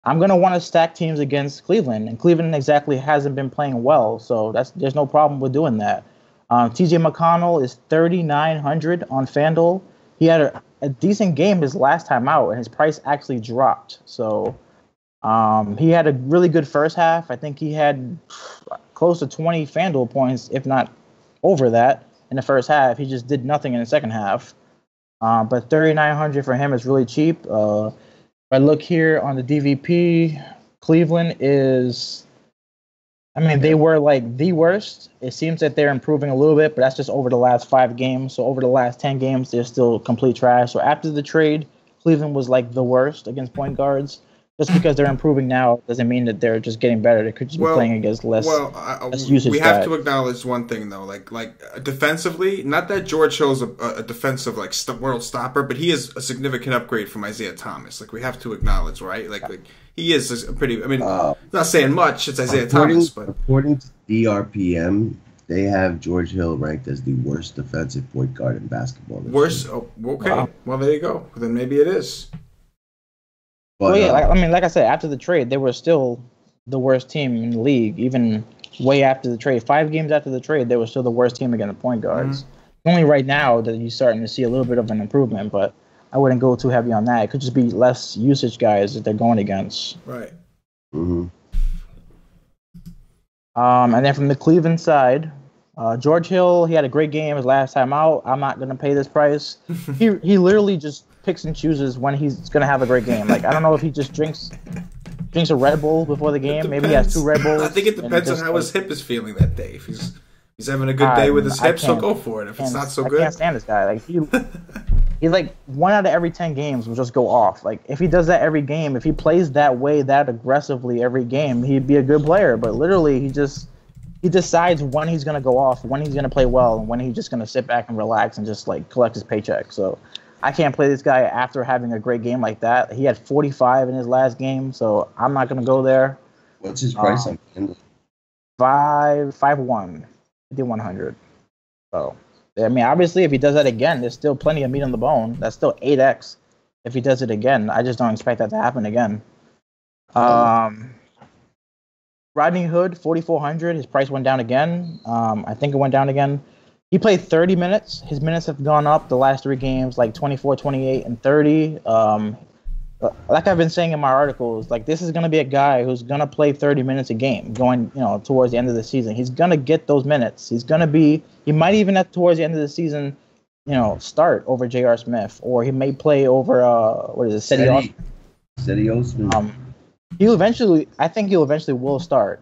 Speaker 2: I'm going to want to stack teams against Cleveland, and Cleveland exactly hasn't been playing well, so there's no problem with doing that. TJ McConnell is 3,900 on FanDuel. He had a decent game his last time out, and his price actually dropped. So he had a really good first half. I think he had close to 20 FanDuel points, if not over that, in the first half. He just did nothing in the second half. But 3,900 for him is really cheap. If I look here on the DVP, Cleveland is, I mean, they were like the worst. It seems that they're improving a little bit, but that's just over the last 5 games. So over the last 10 games, they're still complete trash. So after the trade, Cleveland was like the worst against point guards. Just because they're improving now doesn't mean that they're just getting better. They could just be playing against less usage.
Speaker 1: We have to acknowledge one thing though, like defensively. Not that George Hill's a defensive world stopper, but he is a significant upgrade from Isaiah Thomas. Like we have to acknowledge, right? Like he is a pretty. I mean, not saying much. It's Isaiah Thomas, but
Speaker 3: according to DRPM, they have George Hill ranked as the worst defensive point guard in basketball.
Speaker 1: Worst? Oh, okay. Wow. Well, there you go. Then maybe it is.
Speaker 2: But, well, yeah, like I said, after the trade, they were still the worst team in the league. Even way after the trade, 5 games after the trade, they were still the worst team against the point guards. Mm-hmm. Only right now that you're starting to see a little bit of an improvement, but I wouldn't go too heavy on that. It could just be less usage guys that they're going against.
Speaker 1: Right.
Speaker 3: Mm-hmm.
Speaker 2: And then from the Cleveland side, George Hill, he had a great game his last time out. I'm not going to pay this price. He literally just picks and chooses when he's going to have a great game. Like, I don't know if he just drinks a Red Bull before the game. Maybe he has 2 Red Bulls.
Speaker 1: I think it depends on how his hip is feeling that day. If he's having a good day with his hips, he'll go for it. If it's not so good,
Speaker 2: I can't stand this guy. Like he like 1 out of every 10 games will just go off. Like if he does that every game, if he plays that way, that aggressively every game, he'd be a good player. But literally, he decides when he's gonna go off, when he's gonna play well, and when he's just gonna sit back and relax and just like collect his paycheck. So I can't play this guy after having a great game like that. He had 45 in his last game, so I'm not gonna go there.
Speaker 3: What's his price on FanDuel?
Speaker 2: 5-1, 5,100. So I mean, obviously, if he does that again, there's still plenty of meat on the bone. That's still 8x. If he does it again, I just don't expect that to happen again. Rodney Hood, 4,400. His price went down again. I think it went down again. He played 30 minutes. His minutes have gone up the last 3 games, like 24, 28, and 30. Like I've been saying in my articles, like this is going to be a guy who's going to play 30 minutes a game going, towards the end of the season. He's going to get those minutes. He might even at towards the end of the season, start over J.R. Smith, or he may play over, Cedi
Speaker 3: Osman.
Speaker 2: I think he'll eventually will start.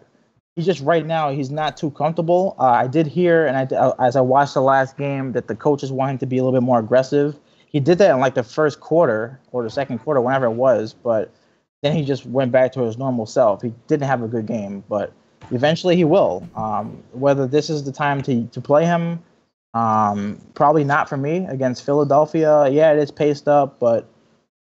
Speaker 2: He's just right now, he's not too comfortable. I did hear, and as I watched the last game, that the coaches want him to be a little bit more aggressive. He did that in like the first quarter or the second quarter, whenever it was, but then he just went back to his normal self. He didn't have a good game, but eventually he will. Whether this is the time to play him, probably not for me against Philadelphia. Yeah, it is paced up, but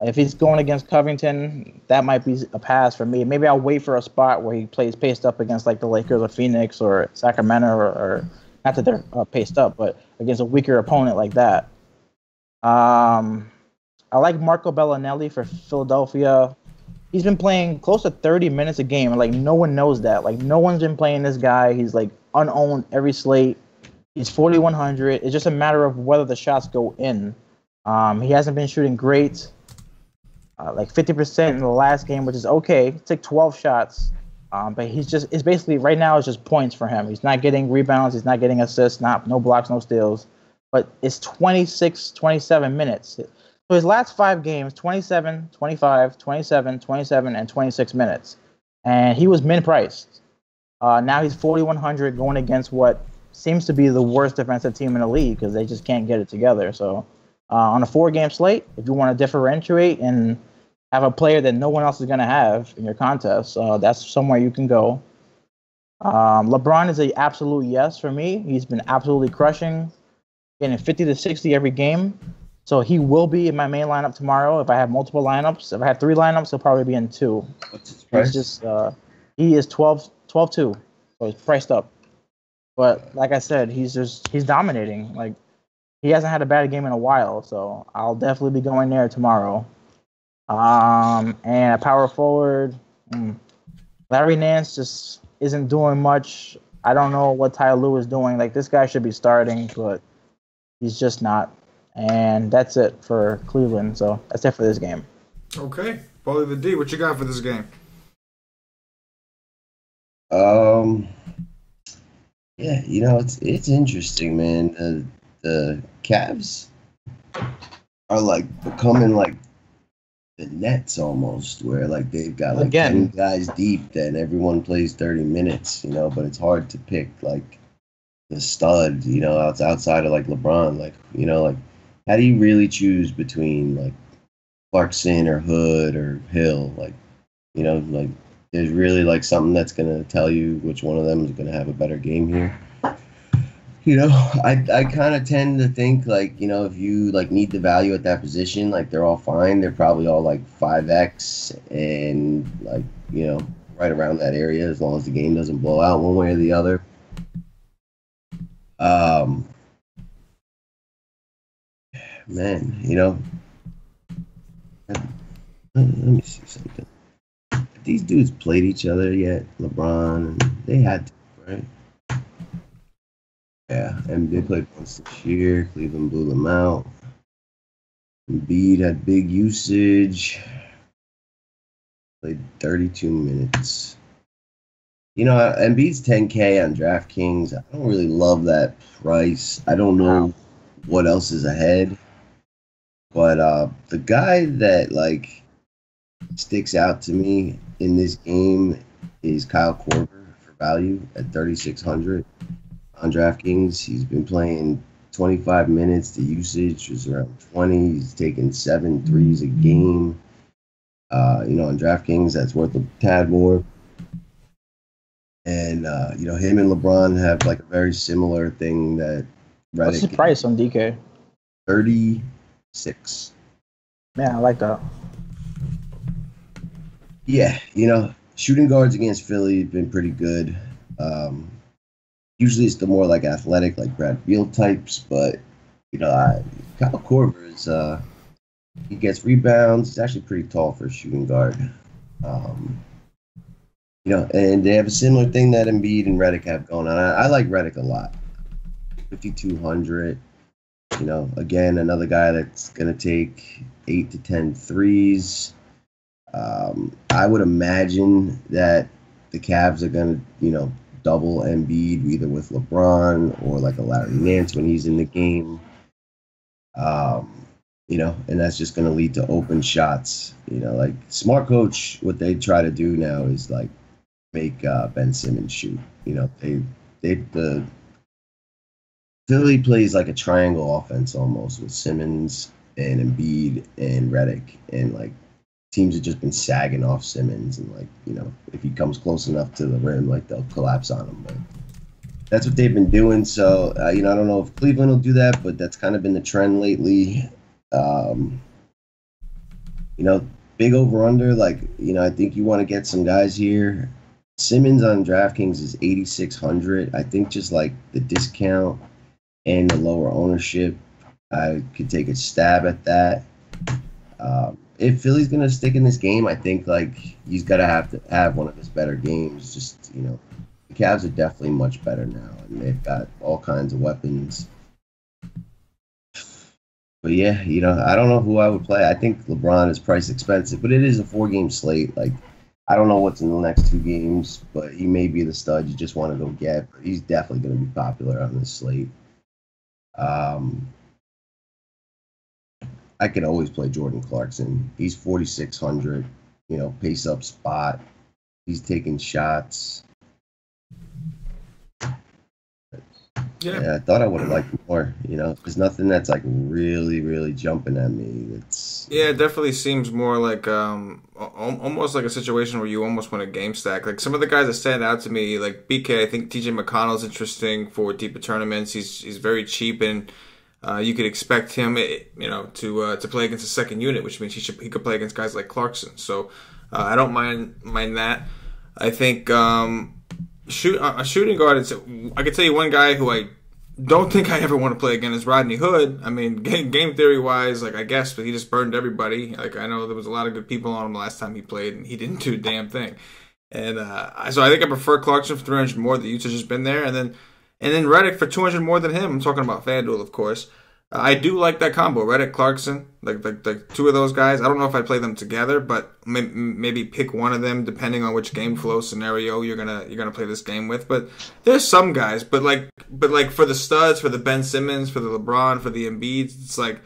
Speaker 2: if he's going against Covington, that might be a pass for me. Maybe I'll wait for a spot where he plays paced up against like the Lakers or Phoenix or Sacramento or not that they're paced up, but against a weaker opponent like that. I like Marco Bellinelli for Philadelphia. He's been playing close to 30 minutes a game, and like no one knows that. Like no one's been playing this guy. He's like unowned every slate. He's 4,100. It's just a matter of whether the shots go in. He hasn't been shooting great. Like 50% in the last game, which is okay. He took 12 shots. But it's basically right now it's just points for him. He's not getting rebounds. He's not getting assists. No blocks, no steals. But it's 26, 27 minutes. So his last 5 games, 27, 25, 27, 27, and 26 minutes. And he was min-priced. Now he's 4,100 going against what seems to be the worst defensive team in the league because they just can't get it together. So on a 4-game slate, if you want to differentiate and have a player that no one else is going to have in your contest, that's somewhere you can go. LeBron is an absolute yes for me. He's been absolutely crushing, getting 50 to 60 every game. So he will be in my main lineup tomorrow. If I have multiple lineups, if I have 3 lineups, he'll probably be in 2.
Speaker 3: What's his price?
Speaker 2: He is 12-2. so it's priced up. But like I said, he's dominating. Like he hasn't had a bad game in a while, so I'll definitely be going there tomorrow. And a power forward, Larry Nance just isn't doing much. I don't know what Tyler Lue is doing. Like this guy should be starting, but he's just not. And that's it for Cleveland. So that's it for this game.
Speaker 1: Okay, Paulie D, what you got for this game?
Speaker 3: Yeah, it's interesting, man. The Cavs are like becoming like the Nets almost, where like they've got like 10 guys deep, and everyone plays 30 minutes, but it's hard to pick like the stud, outside of like LeBron, like how do you really choose between like Clarkson or Hood or Hill, like like there's really like something that's gonna tell you which one of them is gonna have a better game here. I kind of tend to think like, if you like need the value at that position, like they're all fine. They're probably all like 5x and like, right around that area as long as the game doesn't blow out one way or the other. Man, let me see something. These dudes played each other yet? LeBron, and they had to, right? Yeah, and they played once this year. Cleveland blew them out. Embiid had big usage. Played 32 minutes. Embiid's 10K on DraftKings. I don't really love that price. I don't know what else is ahead. But the guy that, like, sticks out to me in this game is Kyle Korver for value at 3,600 on DraftKings. He's been playing 25 minutes. The usage is around 20. He's taking 7 threes a game. On DraftKings, that's worth a tad more. And, him and LeBron have like a very similar thing that Redick.
Speaker 2: What's the price on DK?
Speaker 3: 36.
Speaker 2: Man, I like that.
Speaker 3: Yeah, shooting guards against Philly have been pretty good. Usually it's the more like athletic, like Brad Beal types, but Kyle Korver is he gets rebounds. He's actually pretty tall for a shooting guard. And they have a similar thing that Embiid and Redick have going on. I like Redick a lot. 5,200. Again, another guy that's gonna take 8 to 10 threes. I would imagine that the Cavs are gonna, double Embiid either with LeBron or like a Larry Nance when he's in the game. And that's just going to lead to open shots. Like smart coach, what they try to do now is like make Ben Simmons shoot. The Philly plays like a triangle offense almost with Simmons and Embiid and Redick, and like teams have just been sagging off Simmons, and like if he comes close enough to the rim, like they'll collapse on him. But that's what they've been doing. So I don't know if Cleveland will do that, but that's kind of been the trend lately. Big over under. Like I think you want to get some guys here. Simmons on DraftKings is 8,600. I think just like the discount and the lower ownership, I could take a stab at that. If Philly's gonna stick in this game, I think like he's gotta have to have one of his better games. Just the Cavs are definitely much better now, and they've got all kinds of weapons. But yeah, I don't know who I would play. I think LeBron is price expensive, but it is a 4-game slate. Like I don't know what's in the next 2 games, but he may be the stud you just want to go get. But he's definitely going to be popular on this slate. I could always play Jordan Clarkson. He's 4,600, pace up spot. He's taking shots. Yeah, I thought I would have liked more. There's nothing that's like really, really jumping at me.
Speaker 1: It definitely seems more like almost like a situation where you almost want a game stack. Like some of the guys that stand out to me, like BK. I think TJ McConnell's interesting for deeper tournaments. He's very cheap, and you could expect him, to play against the second unit, which means he could play against guys like Clarkson. So I don't mind that. I think a shooting guard. I can tell you one guy who I don't think I ever want to play again is Rodney Hood. I mean, game theory wise, like I guess, but he just burned everybody. Like I know there was a lot of good people on him the last time he played, and he didn't do a damn thing. And so I think I prefer Clarkson for 300 more. The usage has been there, and then Redick for 200 more than him. I'm talking about FanDuel, of course. I do like that combo, Redick, Clarkson, like two of those guys. I don't know if I play them together, but maybe pick one of them depending on which game flow scenario you're gonna play this game with. But there's some guys, but like for the studs, for the Ben Simmons, for the LeBron, for the Embiids, it's like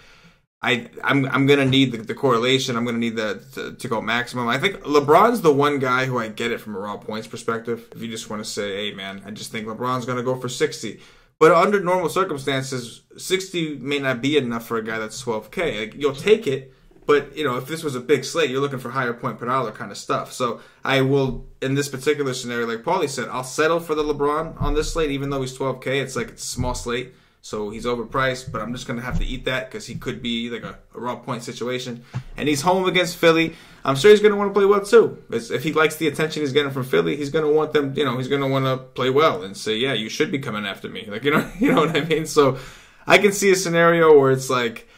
Speaker 1: I'm gonna need the correlation. I'm gonna need to go maximum. I think LeBron's the one guy who I get it from a raw points perspective. If you just want to say, hey man, I just think LeBron's gonna go for 60. But under normal circumstances, 60 may not be enough for a guy that's 12K. Like you'll take it, but if this was a big slate, you're looking for higher point per dollar kind of stuff. So I will, in this particular scenario, like Paulie said, I'll settle for the LeBron on this slate, even though he's 12K. It's a small slate, so he's overpriced. But I'm just gonna have to eat that because he could be like a raw point situation, and he's home against Philly. I'm sure he's going to want to play well too. If he likes the attention he's getting from Philly, he's going to want them. He's going to want to play well and say, "Yeah, you should be coming after me." Like you know what I mean. So I can see a scenario where it's like,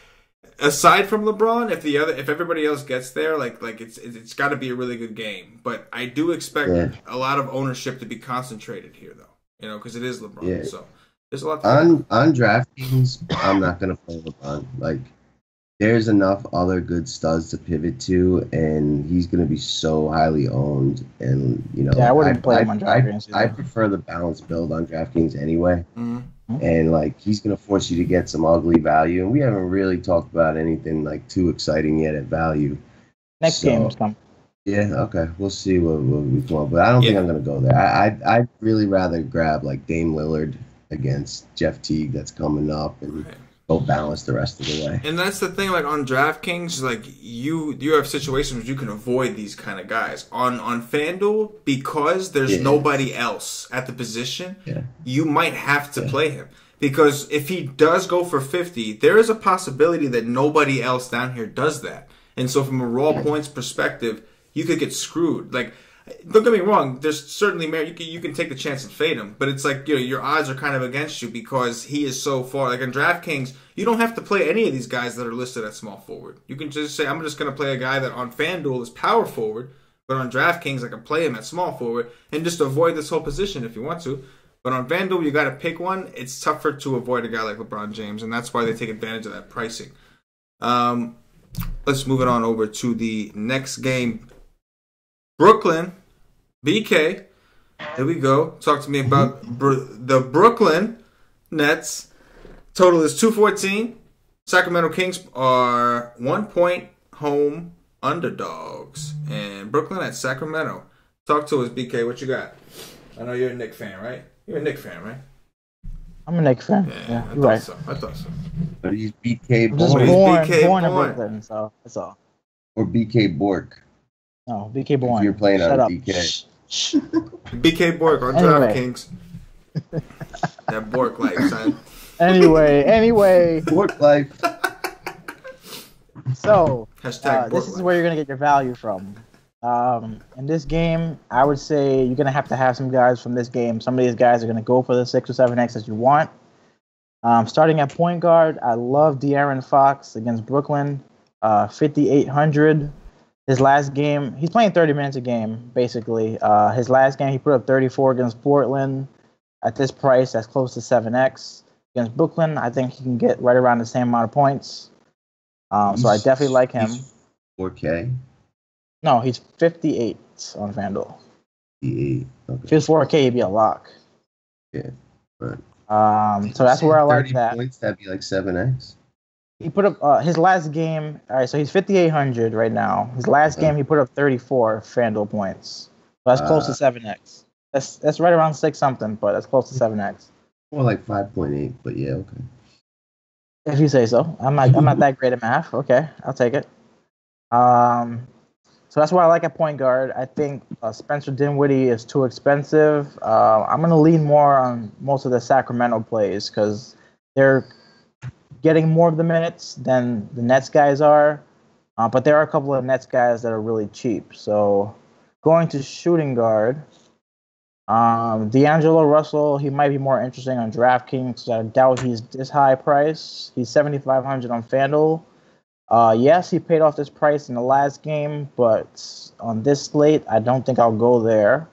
Speaker 1: aside from LeBron, if everybody else gets there, like it's got to be a really good game. But I do expect a lot of ownership to be concentrated here, though. Because it is LeBron. Yeah. So there's a lot.
Speaker 3: On DraftKings, I'm not going to play LeBron. Like. There's enough other good studs to pivot to, and he's going to be so highly owned. And
Speaker 2: I wouldn't play him on DraftKings.
Speaker 3: I prefer the balanced build on DraftKings anyway.
Speaker 1: Mm-hmm.
Speaker 3: And he's going to force you to get some ugly value. And we haven't really talked about anything too exciting yet at value.
Speaker 2: Next game's come.
Speaker 3: Yeah, okay, we'll see what we come up. But I don't think I'm going to go there. I'd really rather grab Dame Lillard against Jeff Teague that's coming up and. Right. Go balance the rest of the way.
Speaker 1: And that's the thing, on DraftKings, you have situations where you can avoid these kind of guys. On FanDuel, because there's nobody else at the position, you might have to play him. Because if he does go for 50, there is a possibility that nobody else down here does that. And so from a raw points perspective, you could get screwed. Don't get me wrong, there's certainly merit. You can take the chance and fade him, but it's your odds are kind of against you because he is so far. Like on DraftKings, you don't have to play any of these guys that are listed at small forward. You can just say, I'm just going to play a guy that on FanDuel is power forward, but on DraftKings I can play him at small forward and just avoid this whole position if you want to. But on FanDuel, you got to pick one. It's tougher to avoid a guy like LeBron James, and that's why they take advantage of that pricing. Let's move it on over to the next game. Brooklyn, BK, here we go. Talk to me about the Brooklyn Nets. Total is 214. Sacramento Kings are 1 point home underdogs. And Brooklyn at Sacramento. Talk to us, BK. What you got? I know you're a Knicks fan, right? You're a Knicks fan, right?
Speaker 2: I'm a Knicks fan. Yeah,
Speaker 1: I thought so. I thought so.
Speaker 3: But he's BK
Speaker 2: born in Brooklyn, so that's all.
Speaker 3: Or BK Bork.
Speaker 2: No, BKBorn.
Speaker 3: If you're playing
Speaker 2: Shut
Speaker 3: on
Speaker 2: up.
Speaker 3: BK.
Speaker 1: BK Bork on DraftKings. That Bork life, son.
Speaker 2: Anyway.
Speaker 3: Bork life.
Speaker 2: So,
Speaker 1: Hashtag
Speaker 2: this is where you're going to get your value from. In this game, I would say you're going to have some guys from this game. Some of these guys are going to go for the 6 or 7X that you want. Starting at point guard, I love De'Aaron Fox against Brooklyn. 5,800. His last game, he's playing 30 minutes a game, basically. His last game, he put up 34 against Portland. At this price, that's close to 7X. Against Brooklyn, I think he can get right around the same amount of points. So I definitely like him.
Speaker 3: 4K?
Speaker 2: No, he's 58 on FanDuel.
Speaker 3: 58. Okay.
Speaker 2: If he was 4K, he'd be a lock.
Speaker 3: Yeah. Right.
Speaker 2: So that's where I like
Speaker 3: 30
Speaker 2: that.
Speaker 3: points, that'd be like 7X.
Speaker 2: He put up his last game. All right, so he's 5,800 right now. His last game, he put up 34 FanDuel points. So that's close to 7X. That's right around 6 something, but that's close to 7X.
Speaker 3: More like 5.8, but yeah, okay.
Speaker 2: If you say so. I'm not that great at math. Okay, I'll take it. So that's what I like at point guard. I think Spencer Dinwiddie is too expensive. I'm going to lean more on most of the Sacramento plays because they're getting more of the minutes than the Nets guys are. But there are a couple of Nets guys that are really cheap. So going to shooting guard, D'Angelo Russell, he might be more interesting on DraftKings. I doubt he's this high price. He's 7,500 on FanDuel. Yes, he paid off this price in the last game, but on this slate, I don't think I'll go there.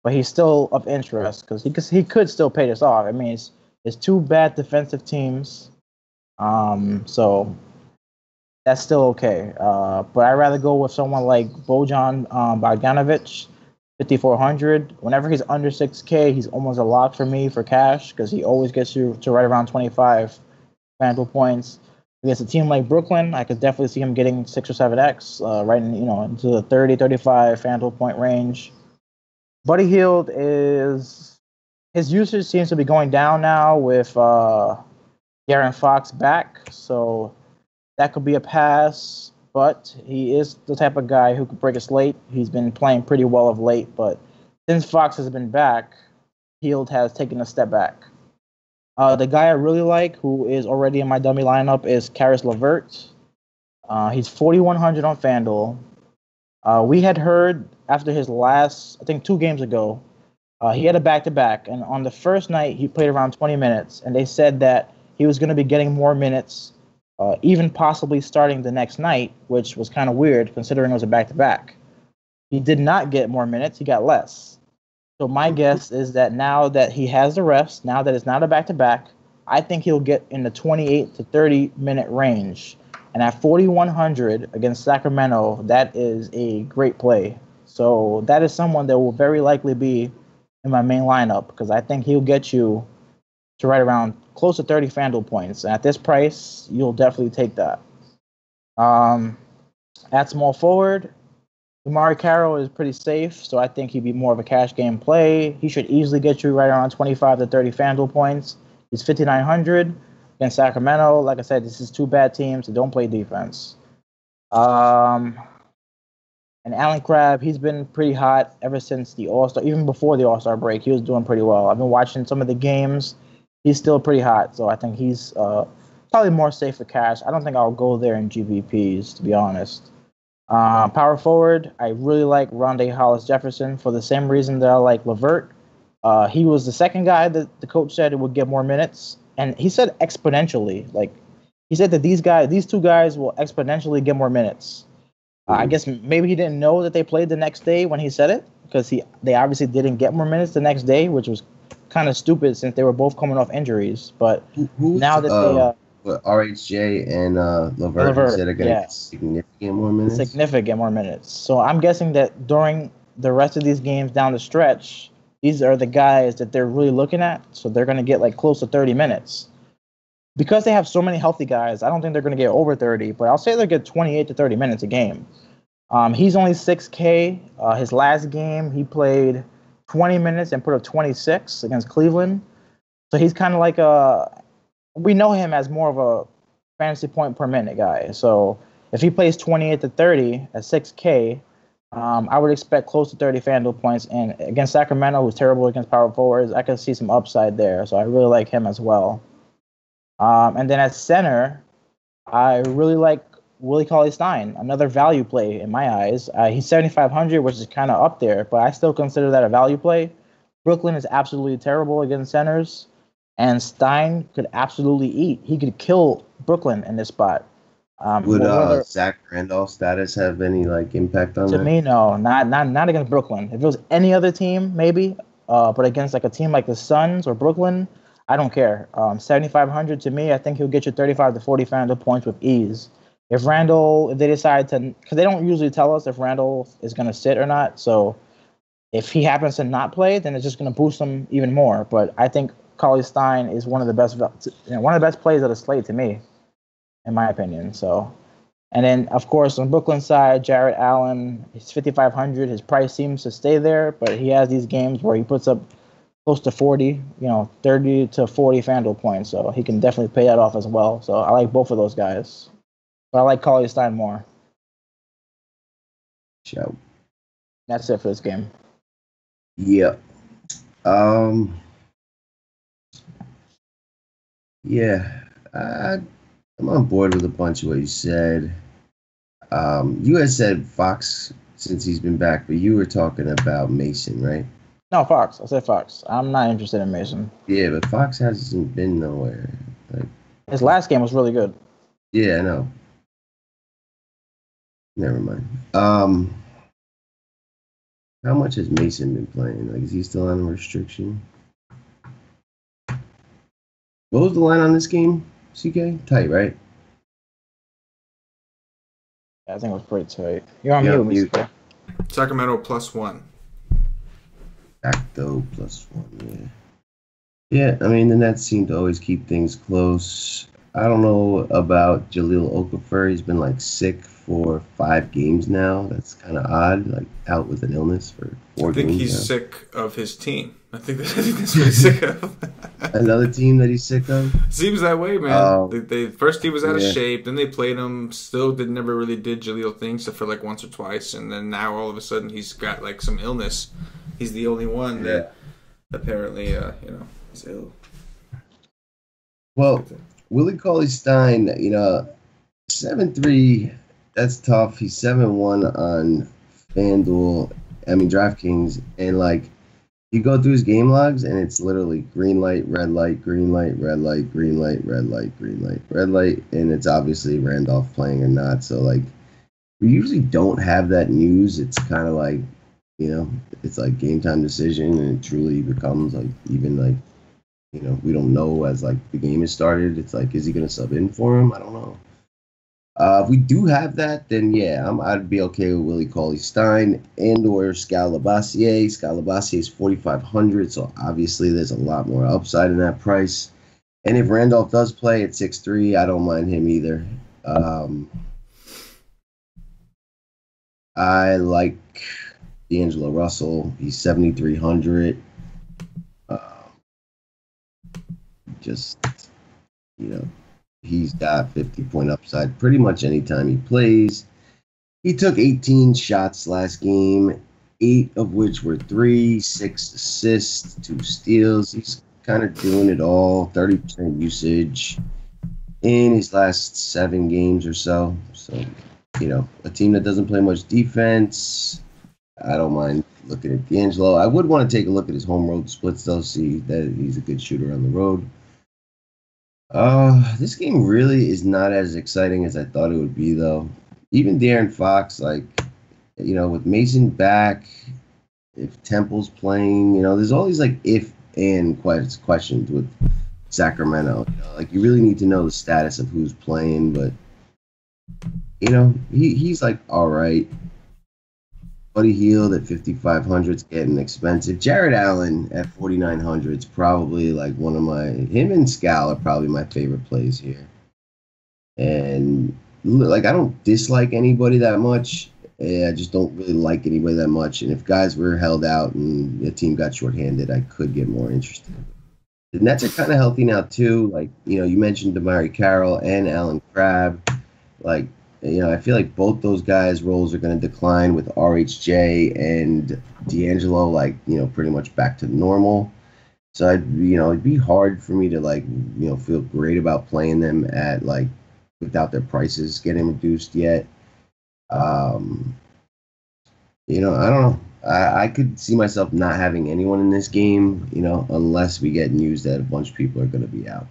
Speaker 2: But he's still of interest because he could still pay this off. I mean, it's two bad defensive teams, so that's still okay. But I'd rather go with someone like Bojan Bogdanovic, 5,400. Whenever he's under 6K, he's almost a lock for me for cash because he always gets you to right around 25 FanDuel points. Against a team like Brooklyn, I could definitely see him getting 6 or 7x, right in, into the 30, 35 FanDuel point range. Buddy Hield is his usage seems to be going down now with De'Aaron Fox back, so that could be a pass. But he is the type of guy who could break a slate. He's been playing pretty well of late, but since Fox has been back, Hield has taken a step back. The guy I really like, who is already in my dummy lineup, is Karis LeVert. He's 4,100 on FanDuel. We had heard after his last, I think 2 games ago, he had a back-to-back, and on the first night he played around 20 minutes, and they said that he was going to be getting more minutes, even possibly starting the next night, which was kind of weird considering it was a back-to-back. He did not get more minutes, he got less. So my guess is that now that he has the rest, now that it's not a back-to-back, I think he'll get in the 28 to 30-minute range. And at 4,100 against Sacramento, that is a great play. So that is someone that will very likely be in my main lineup because I think he'll get you to right around close to 30 FanDuel points. And at this price, you'll definitely take that. At small forward, Amari Carroll is pretty safe, so I think he'd be more of a cash game play. He should easily get you right around 25 to 30 FanDuel points. He's 5,900 against Sacramento. Like I said, this is 2 bad teams that don't play defense. And Allen Crabbe, he's been pretty hot ever since the All-Star, even before the All-Star break. He was doing pretty well. I've been watching some of the games. He's still pretty hot, so I think he's probably more safe for cash. I don't think I'll go there in GPPs, to be honest. Power forward, I really like Rondé Hollis-Jefferson for the same reason that I like LeVert. He was the second guy that the coach said would get more minutes, and he said exponentially. Like he said that these 2 guys will exponentially get more minutes. I guess maybe he didn't know that they played the next day when he said it because they obviously didn't get more minutes the next day, which was kind of stupid since they were both coming off injuries. But now that
Speaker 3: RHJ and LeVert said are going to get significant more minutes.
Speaker 2: Significant more minutes. So I'm guessing that during the rest of these games down the stretch, these are the guys that they're really looking at. So they're going to get like close to 30 minutes. Because they have so many healthy guys, I don't think they're going to get over 30, but I'll say they'll get 28 to 30 minutes a game. He's only 6K. His last game, he played 20 minutes and put up 26 against Cleveland. So he's kind of like we know him as more of a fantasy point per minute guy. So if he plays 28 to 30 at 6K, I would expect close to 30 FanDuel points. And against Sacramento, who's terrible against power forwards, I can see some upside there. So I really like him as well. And then at center, I really like Willie Cauley-Stein, another value play in my eyes. He's 7,500, which is kind of up there, but I still consider that a value play. Brooklyn is absolutely terrible against centers, and Stein could absolutely eat. He could kill Brooklyn in this spot.
Speaker 3: Would Zach Randolph's status have any impact on that?
Speaker 2: To me, no, not against Brooklyn. If it was any other team, maybe, but against a team like the Suns or Brooklyn, I don't care. 7,500 to me, I think he'll get you 35 to 40 FanDuel points with ease. If they decide to, because they don't usually tell us if Randall is going to sit or not. So if he happens to not play, then it's just going to boost him even more. But I think Cauley-Stein is one of the best plays of the slate to me, in my opinion. So, and then of course on Brooklyn side, Jarrett Allen, he's 5,500. His price seems to stay there, but he has these games where he puts up close to 40, 30 to 40 FanDuel points. So he can definitely pay that off as well. So I like both of those guys. But I like Cauley-Stein more.
Speaker 3: Show.
Speaker 2: That's it for this game.
Speaker 3: Yeah. Yeah. I'm on board with a bunch of what you said. You had said Fox since he's been back, but you were talking about Mason, right?
Speaker 2: No, Fox. I said Fox. I'm not interested in Mason.
Speaker 3: Yeah, but Fox hasn't been nowhere. Like,
Speaker 2: His last game was really good.
Speaker 3: yeah, I know. Never mind. How much has Mason been playing? Like, is he still on a restriction? What was the line on this game, CK? Tight, right?
Speaker 2: Yeah, I think it was pretty tight. You're on
Speaker 3: Yeah,
Speaker 2: mute, Mr.
Speaker 1: Sacramento +1.
Speaker 3: Facto +1, yeah. Yeah, I mean, the Nets seem to always keep things close. I don't know about Jahlil Okafor. He's been like sick for 5 games now. That's kind of odd. Like out with an illness for 4 games.
Speaker 1: I think he's
Speaker 3: now.
Speaker 1: sick of his team. I think that's what he's sick of.
Speaker 3: Another team that he's sick of?
Speaker 1: Seems that way, man. They first he was out of
Speaker 3: yeah.
Speaker 1: shape, then they played him. Still, never really did Jahlil things except for like once or twice, and then now all of a sudden he's got like some illness. He's the only one that apparently, is ill.
Speaker 3: Well, Willie Cauley-Stein, 7-3, that's tough. He's 7-1 on FanDuel, DraftKings, and like you go through his game logs and it's literally green light, red light, green light, red light, green light, red light, green light, red light, and it's obviously Randolph playing or not. So like we usually don't have that news. It's kind of like, it's like game time decision, and it truly becomes like even like, we don't know as like the game has started. It's like, is he going to sub in for him? I don't know. If we do have that, then yeah, I'd be okay with Willie Cauley-Stein and or Scalabassier. Scalabassier is 4,500, so obviously there's a lot more upside in that price. And if Randolph does play at 6'3", I don't mind him either. I like D'Angelo Russell. He's 7,300. He's got 50-point upside pretty much anytime he plays. He took 18 shots last game, 8 of which were 3, 6 assists, 2 steals. He's kind of doing it all, 30% usage in his last 7 games or so. So, a team that doesn't play much defense, I don't mind looking at D'Angelo. I would want to take a look at his home road splits, though, see that he's a good shooter on the road. This game really is not as exciting as I thought it would be, though. Even De'Aaron Fox, with Mason back, if Temple's playing, there's all these if and questions with Sacramento. You really need to know the status of who's playing, but he's all right. Buddy Hield at 5,500 is getting expensive. Jared Allen at 4,900 is probably one of him and Scal are probably my favorite plays here. And I don't dislike anybody that much. I just don't really like anybody that much. And if guys were held out and the team got shorthanded, I could get more interested. The Nets are kind of healthy now too. You mentioned DeMarre Carroll and Alan Crabb. I feel like both those guys' roles are going to decline with RHJ and D'Angelo, pretty much back to normal. So it'd be hard for me to feel great about playing them at without their prices getting reduced yet. I don't know. I could see myself not having anyone in this game, unless we get news that a bunch of people are going to be out,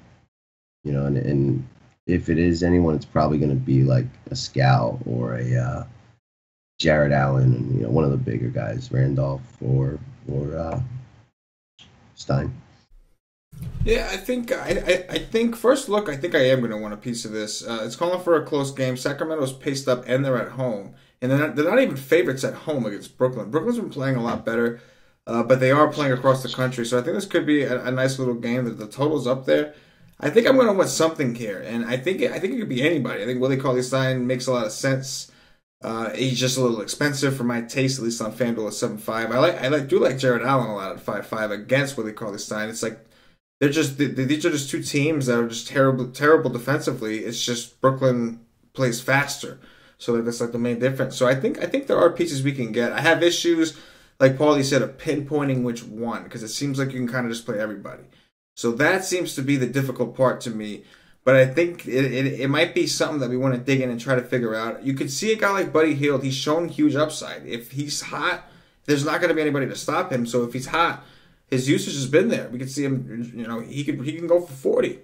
Speaker 3: and if it is anyone, it's probably going to be a Scal or a Jared Allen, and one of the bigger guys, Randolph or Stein.
Speaker 1: Yeah, I think first look, I think I am going to want a piece of this. It's calling for a close game. Sacramento's paced up, and they're at home, and they're not even favorites at home against Brooklyn. Brooklyn's been playing a lot better, but they are playing across the country, so I think this could be a nice little game. The total's up there. I think I'm going to want something here, and I think it could be anybody. I think Willie Cauley-Stein makes a lot of sense. He's just a little expensive for my taste, at least on FanDuel at 7.5. I do like Jared Allen a lot at 5.5 against Willie Cauley-Stein. It's these are just two teams that are just terrible defensively. It's just Brooklyn plays faster, so that's the main difference. So I think there are pieces we can get. I have issues, like Paulie said, of pinpointing which one, because it seems like you can kind of just play everybody. So that seems to be the difficult part to me. But I think it might be something that we want to dig in and try to figure out. You could see a guy like Buddy Hield. He's shown huge upside. If he's hot there's not going to be anybody to stop him. So if he's hot, his usage has been there. We could see him. He can go for 40.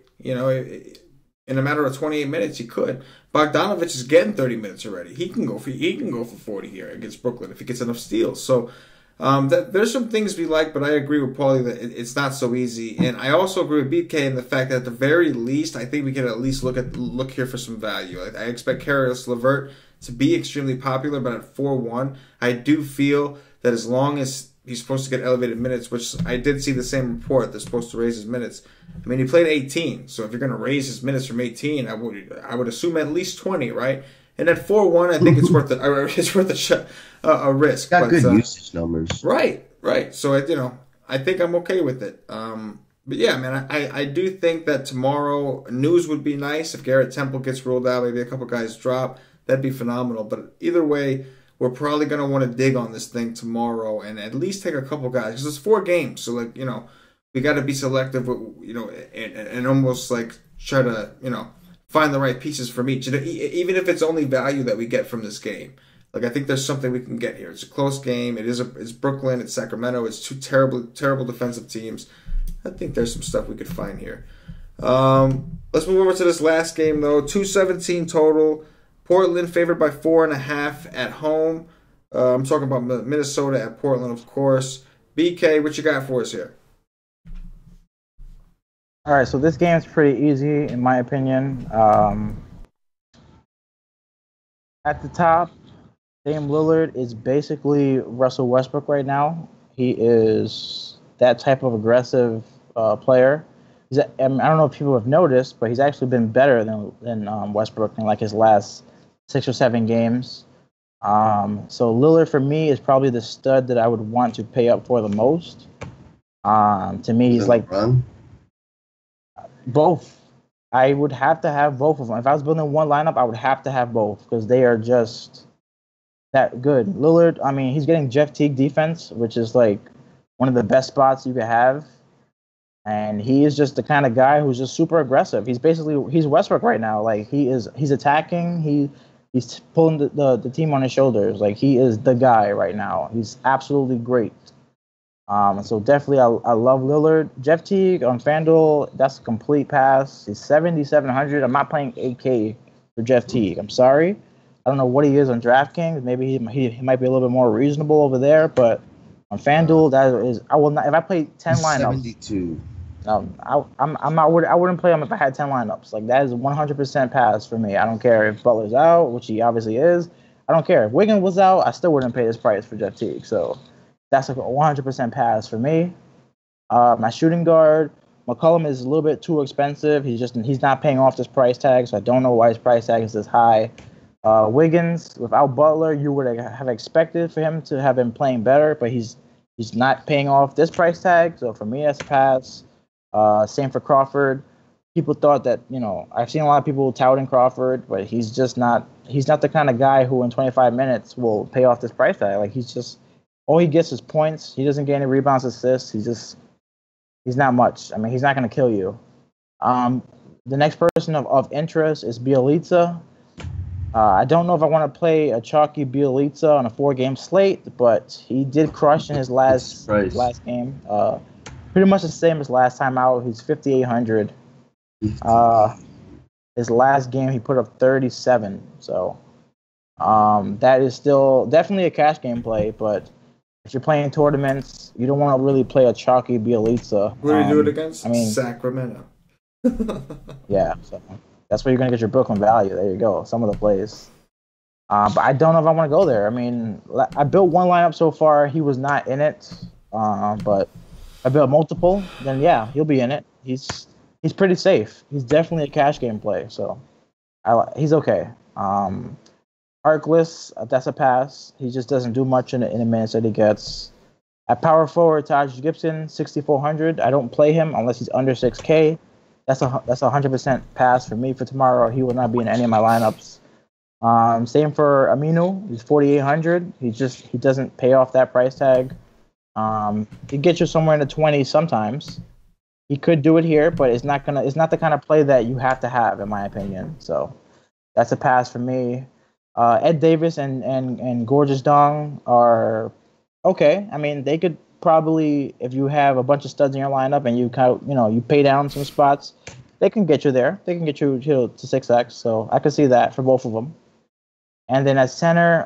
Speaker 1: In a matter of 28 minutes, he could. Bogdanovich is getting 30 minutes already. He can go for 40 here against Brooklyn if he gets enough steals. So there's some things we like, but I agree with Paulie that it's not so easy. And I also agree with BK in the fact that at the very least, I think we can at least look here for some value. I expect Caris LeVert to be extremely popular, but at 4-1, I do feel that as long as he's supposed to get elevated minutes, which I did see the same report. They're supposed to raise his minutes. I mean, he played 18, so if you're going to raise his minutes from 18, I would assume at least 20, right? And at 4-1, I think it's worth it. It's worth a risk.
Speaker 3: Got good usage numbers.
Speaker 1: Right. So I think I'm okay with it. But yeah, man, I do think that tomorrow news would be nice if Garrett Temple gets ruled out. Maybe a couple guys drop. That'd be phenomenal. But either way, we're probably going to want to dig on this thing tomorrow and at least take a couple guys because it's 4 games. So, we got to be selective, and almost try to, find the right pieces from each. Even if it's only value that we get from this game. I think there's something we can get here. It's a close game. It's Brooklyn. It's Sacramento. It's 2 terrible defensive teams. I think there's some stuff we could find here. Let's move over to this last game, though. 217 total. Portland favored by 4.5 at home. I'm talking about Minnesota at Portland, of course. BK, what you got for us here?
Speaker 2: All right, so this game is pretty easy, in my opinion. At the top, Dame Lillard is basically Russell Westbrook right now. He is that type of aggressive player. I don't know if people have noticed, but he's actually been better than Westbrook in his last 6 or 7 games. So Lillard for me is probably the stud that I would want to pay up for the most. To me, he's
Speaker 3: run?
Speaker 2: Both. I would have to have both of them. If I was building one lineup, I would have to have both because they are just that good. Lillard, I mean, he's getting Jeff Teague defense, which is one of the best spots you could have. And he is just the kind of guy who's just super aggressive. He's Westbrook right now. He's attacking. He's pulling the team on his shoulders. He is the guy right now. He's absolutely great. So definitely I love Lillard. Jeff Teague on FanDuel, that's a complete pass. He's 7,700. I'm not paying 8K for Jeff Teague. I'm sorry. I don't know what he is on DraftKings. Maybe he might be a little bit more reasonable over there, but on FanDuel, I will not. If I play 10 lineups,
Speaker 3: 72.
Speaker 2: I wouldn't play him if I had 10 lineups. That is 100% pass for me. I don't care if Butler's out, which he obviously is. I don't care if Wiggins was out. I still wouldn't pay this price for Jeff Teague. So that's a 100% pass for me. My shooting guard, McCollum is a little bit too expensive. He's not paying off this price tag, so I don't know why his price tag is this high. Wiggins, without Butler, you would have expected for him to have been playing better, but he's not paying off this price tag. So for me, that's a pass. Same for Crawford. People thought that, I've seen a lot of people touting Crawford, but he's not the kind of guy who in 25 minutes will pay off this price tag. All he gets is points. He doesn't get any rebounds, assists. He's not much. I mean, he's not going to kill you. The next person of interest is Bjelica. I don't know if I want to play a chalky Bjelica on a 4-game slate, but he did crush in his last game. Pretty much the same as last time out. He's 5,800. His last game, he put up 37. So that is still definitely a cash game play, but if you're playing tournaments, you don't want to really play a chalky Bjelica.
Speaker 1: Who do you do it against? Sacramento.
Speaker 2: Yeah, so that's where you're going to get your Brooklyn value. There you go. Some of the plays. But I don't know if I want to go there. I mean, I built one lineup so far. He was not in it. But I built multiple. Then, yeah, he'll be in it. He's pretty safe. He's definitely a cash game play. So he's okay. Arkless, that's a pass. He just doesn't do much in the minutes that he gets. At power forward, Taj Gibson, 6,400. I don't play him unless he's under 6K. That's a 100% pass for me for tomorrow. He will not be in any of my lineups. Same for Aminu. He's 4,800. He doesn't pay off that price tag. He gets you somewhere in the 20s sometimes. He could do it here, but it's not the kind of play that you have to have, in my opinion. So that's a pass for me. Ed Davis and Gorgeous Dong are Okay, I mean they could probably, if you have a bunch of studs in your lineup and you kind of, you pay down some spots, they can get you there. They can get you to 6x. So I could see that for both of them. And then at center,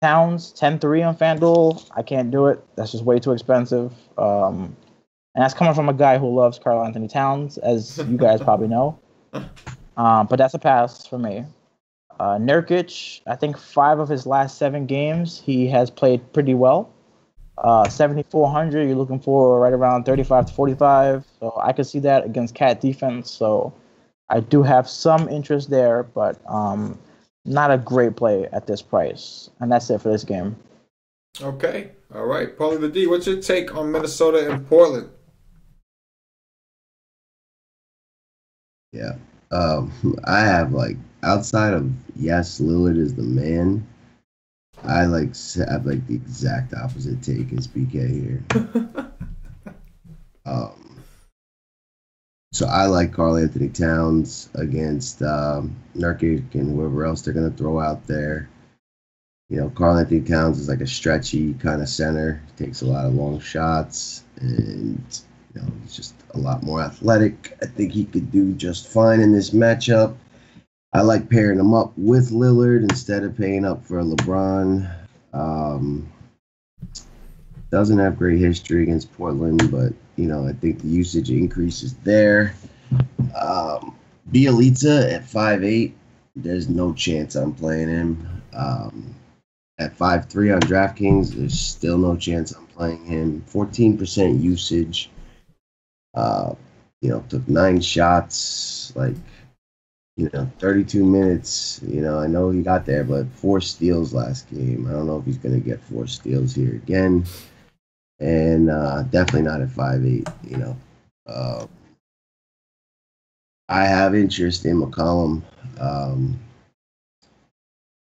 Speaker 2: Towns 10-3 on FanDuel. I can't do it. That's just way too expensive. And that's coming from a guy who loves Karl Anthony Towns, as you guys probably know. But that's a pass for me. Nurkic, I think 5 of his last 7 games, he has played pretty well. 7,400, you're looking for right around 35 to 45. So I could see that against Cat defense. So I do have some interest there, but not a great play at this price. And that's it for this game.
Speaker 1: Okay. All right. Paulie D, what's your take on Minnesota and Portland?
Speaker 3: Yeah. I have outside of yes, Lillard is the man. I have the exact opposite take as BK here. So I like Karl Anthony Towns against Nurkic and whoever else they're gonna throw out there. Karl Anthony Towns is like a stretchy kind of center. He takes a lot of long shots, and he's just a lot more athletic. I think he could do just fine in this matchup. I like pairing him up with Lillard instead of paying up for LeBron. Doesn't have great history against Portland, but I think the usage increases there. Bielitsa at 5'8", there's no chance I'm playing him. At 5'3" on DraftKings, there's still no chance I'm playing him. 14% usage. Took 9 shots, 32 minutes. I know he got there, but 4 steals last game. I don't know if he's going to get 4 steals here again. And definitely not at 5'8", I have interest in McCollum.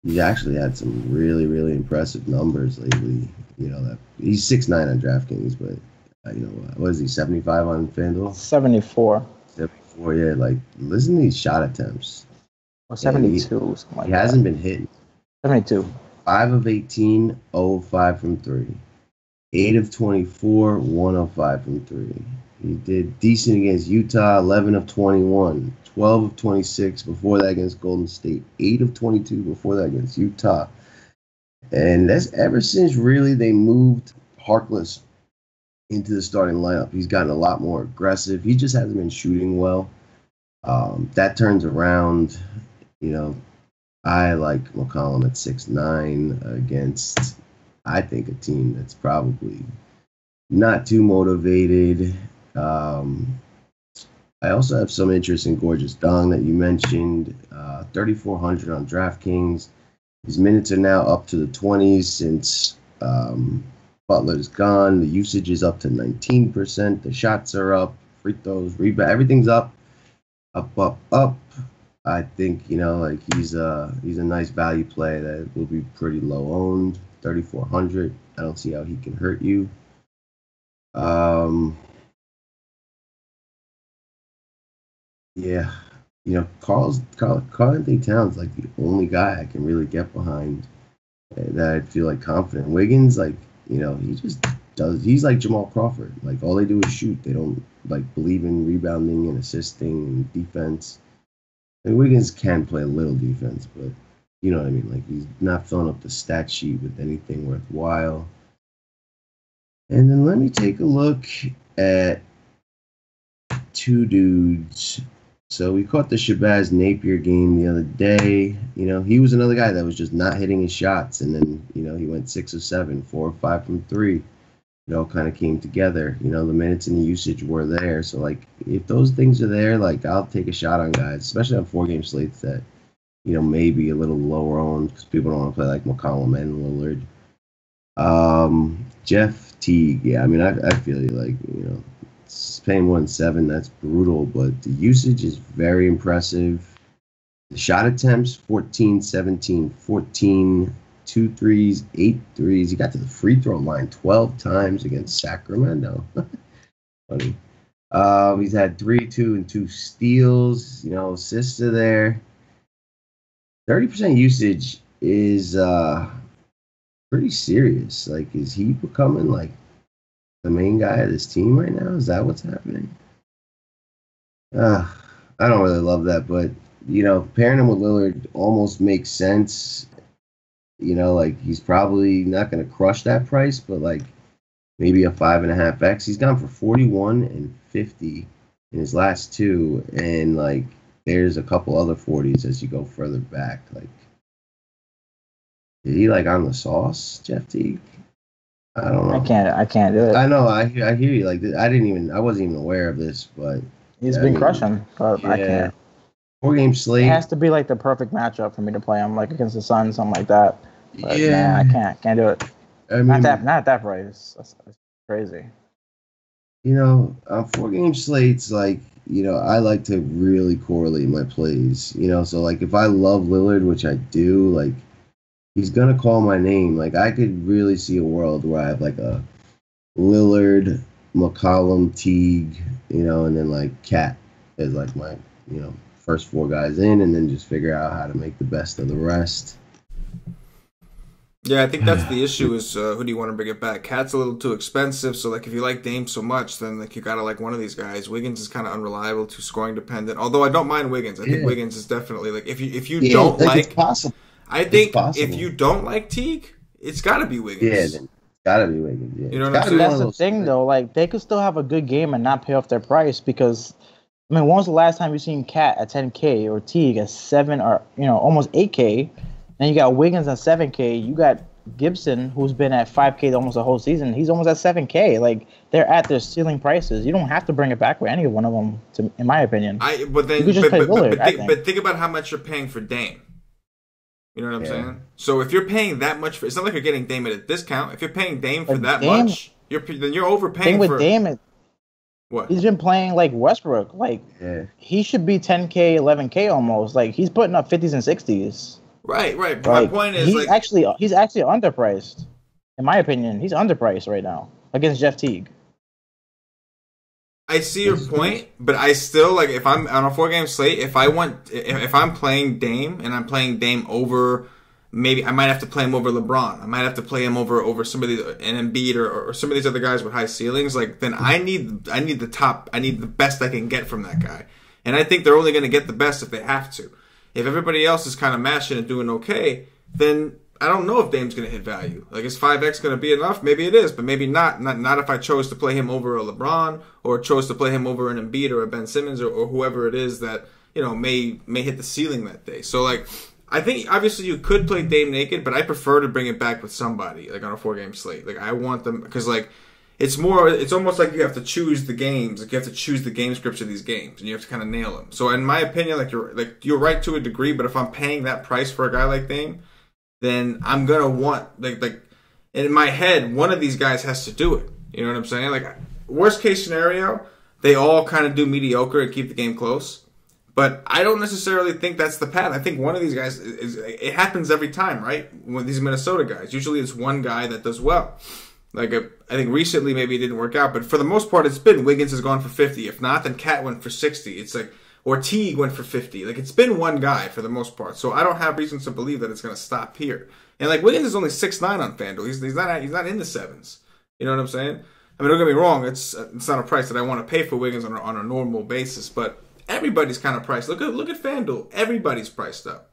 Speaker 3: He's actually had some really, really impressive numbers lately. That he's 6'9" on DraftKings, but what is he, 75 on FanDuel?
Speaker 2: 74.
Speaker 3: 74, yeah. Listen to these shot attempts.
Speaker 2: Or 72.
Speaker 3: He hasn't been hitting.
Speaker 2: 72.
Speaker 3: 5 of 18, 0 of 5 from 3. 8 of 24, 1 of 5 from 3. He did decent against Utah, 11 of 21. 12 of 26 before that against Golden State. 8 of 22 before that against Utah. And that's ever since really they moved Harkless into the starting lineup. He's gotten a lot more aggressive. He just hasn't been shooting well. That turns around. I like McCollum at 6'9" against, I think, a team that's probably not too motivated. I also have some interest in Gorgeous Dong that you mentioned. 3,400 on DraftKings. His minutes are now up to the 20s since Butler's gone. The usage is up to 19%. The shots are up. Free throws, rebound, everything's up. Up. I think he's a nice value play that will be pretty low owned. 3,400. I don't see how he can hurt you. Yeah, Carl Anthony Towns the only guy I can really get behind that I feel confident. Wiggins, he just does. He's like Jamal Crawford. All they do is shoot. They don't believe in rebounding and assisting and defense. And Wiggins can play a little defense, but you know what I mean. He's not filling up the stat sheet with anything worthwhile. And then let me take a look at 2 dudes. So we caught the Shabazz Napier game the other day. He was another guy that was just not hitting his shots. And then, he went 6 of 7, 4 of 5 from 3. It all kind of came together. The minutes and the usage were there. So, if those things are there, I'll take a shot on guys, especially on 4-game slates that, maybe a little lower owned because people don't want to play McCollum and Lillard. Jeff Teague. Yeah, I mean, I feel you. Paying 1.7, that's brutal, but the usage is very impressive. The shot attempts, 14, 17, 14, 2 threes, 8 threes. He got to the free throw line 12 times against Sacramento. Funny. He's had 3, 2, and 2 steals. Assists are there. 30% usage is pretty serious. Like, is he becoming like the main guy of this team right now? Is that what's happening? Uh, I don't really love that, but pairing him with Lillard almost makes sense. Like he's probably not going to crush that price, but like maybe a 5.5x. He's gone for 41 and 50 in his last two, and like there's a couple other 40s as you go further back. Like, is he like on the sauce, Jeff Teague? I don't know.
Speaker 2: I can't do it.
Speaker 3: I know. I hear you. Like I wasn't even aware of this, but
Speaker 2: he's been crushing. But yeah. I can't.
Speaker 3: 4-game slate.
Speaker 2: It has to be like the perfect matchup for me to play him, like against the Suns, something like that. But, yeah, man, I can't do it. I mean, not that price. That's crazy.
Speaker 3: On 4-game slates, like I like to really correlate my plays. So like if I love Lillard, which I do, like he's gonna call my name. Like I could really see a world where I have like a Lillard, McCollum, Teague, and then like Cat as like my first 4 guys in, and then just figure out how to make the best of the rest.
Speaker 1: Yeah, I think that's the issue is who do you want to bring it back? Cat's a little too expensive, so like if you like Dame so much, then like you gotta like one of these guys. Wiggins is kind of unreliable, too scoring dependent. Although I don't mind Wiggins, I think Wiggins is definitely like if you don't like. It's
Speaker 3: possible.
Speaker 1: I think if you don't like Teague, it's gotta be Wiggins.
Speaker 3: Yeah, then it's gotta be Wiggins. Yeah.
Speaker 1: You know what I'm saying?
Speaker 2: That's the thing though. Like they could still have a good game and not pay off their price because. I mean, when was the last time you seen Cat at 10K or Teague at 7 or almost 8K? Then you got Wiggins at 7K. You got Gibson, who's been at 5K almost the whole season. He's almost at 7K. Like they're at their ceiling prices. You don't have to bring it back with any one of them, in my opinion.
Speaker 1: But think about how much you're paying for Dame. You know what I'm saying? So if you're paying that much for, it's not like you're getting Dame at a discount. If you're paying Dame for that much, then you're overpaying for
Speaker 2: Dame.
Speaker 1: What?
Speaker 2: He's been playing like Westbrook. Like he should be 10K, 11K almost. Like he's putting up 50s and 60s.
Speaker 1: Right. But
Speaker 2: like,
Speaker 1: my point is
Speaker 2: he's actually underpriced. In my opinion, he's underpriced right now against Jeff Teague.
Speaker 1: I see your point, but I still like if I'm on a 4-game slate, if I'm playing Dame and I'm playing Dame over. Maybe I might have to play him over LeBron. I might have to play him over some of these an Embiid or some of these other guys with high ceilings. Like then I need the best I can get from that guy. And I think they're only going to get the best if they have to. If everybody else is kind of mashing and doing okay, then I don't know if Dame's going to hit value. Like is 5x going to be enough? Maybe it is, but maybe not. Not if I chose to play him over a LeBron or chose to play him over an Embiid or a Ben Simmons or whoever it is that may hit the ceiling that day. So like. I think obviously you could play Dame naked, but I prefer to bring it back with somebody like on a 4-game slate. Like I want them because like it's almost like you have to choose the games. Like you have to choose the game scripts of these games, and you have to kind of nail them. So in my opinion, you're right to a degree, but if I'm paying that price for a guy like Dame, then I'm gonna want like in my head one of these guys has to do it. You know what I'm saying? Like worst case scenario, they all kind of do mediocre and keep the game close. But I don't necessarily think that's the path. I think one of these guys, it happens every time, right? With these Minnesota guys. Usually it's one guy that does well. Like, I think recently maybe it didn't work out, but for the most part it's been Wiggins has gone for 50. If not, then Cat went for 60. It's like, or Teague went for 50. Like, it's been one guy for the most part. So I don't have reasons to believe that it's going to stop here. And like, Wiggins is only 6'9" on FanDuel. He's not in the 7s. You know what I'm saying? I mean, don't get me wrong. It's not a price that I want to pay for Wiggins on a normal basis, but everybody's kind of priced. Look at FanDuel. Everybody's priced up.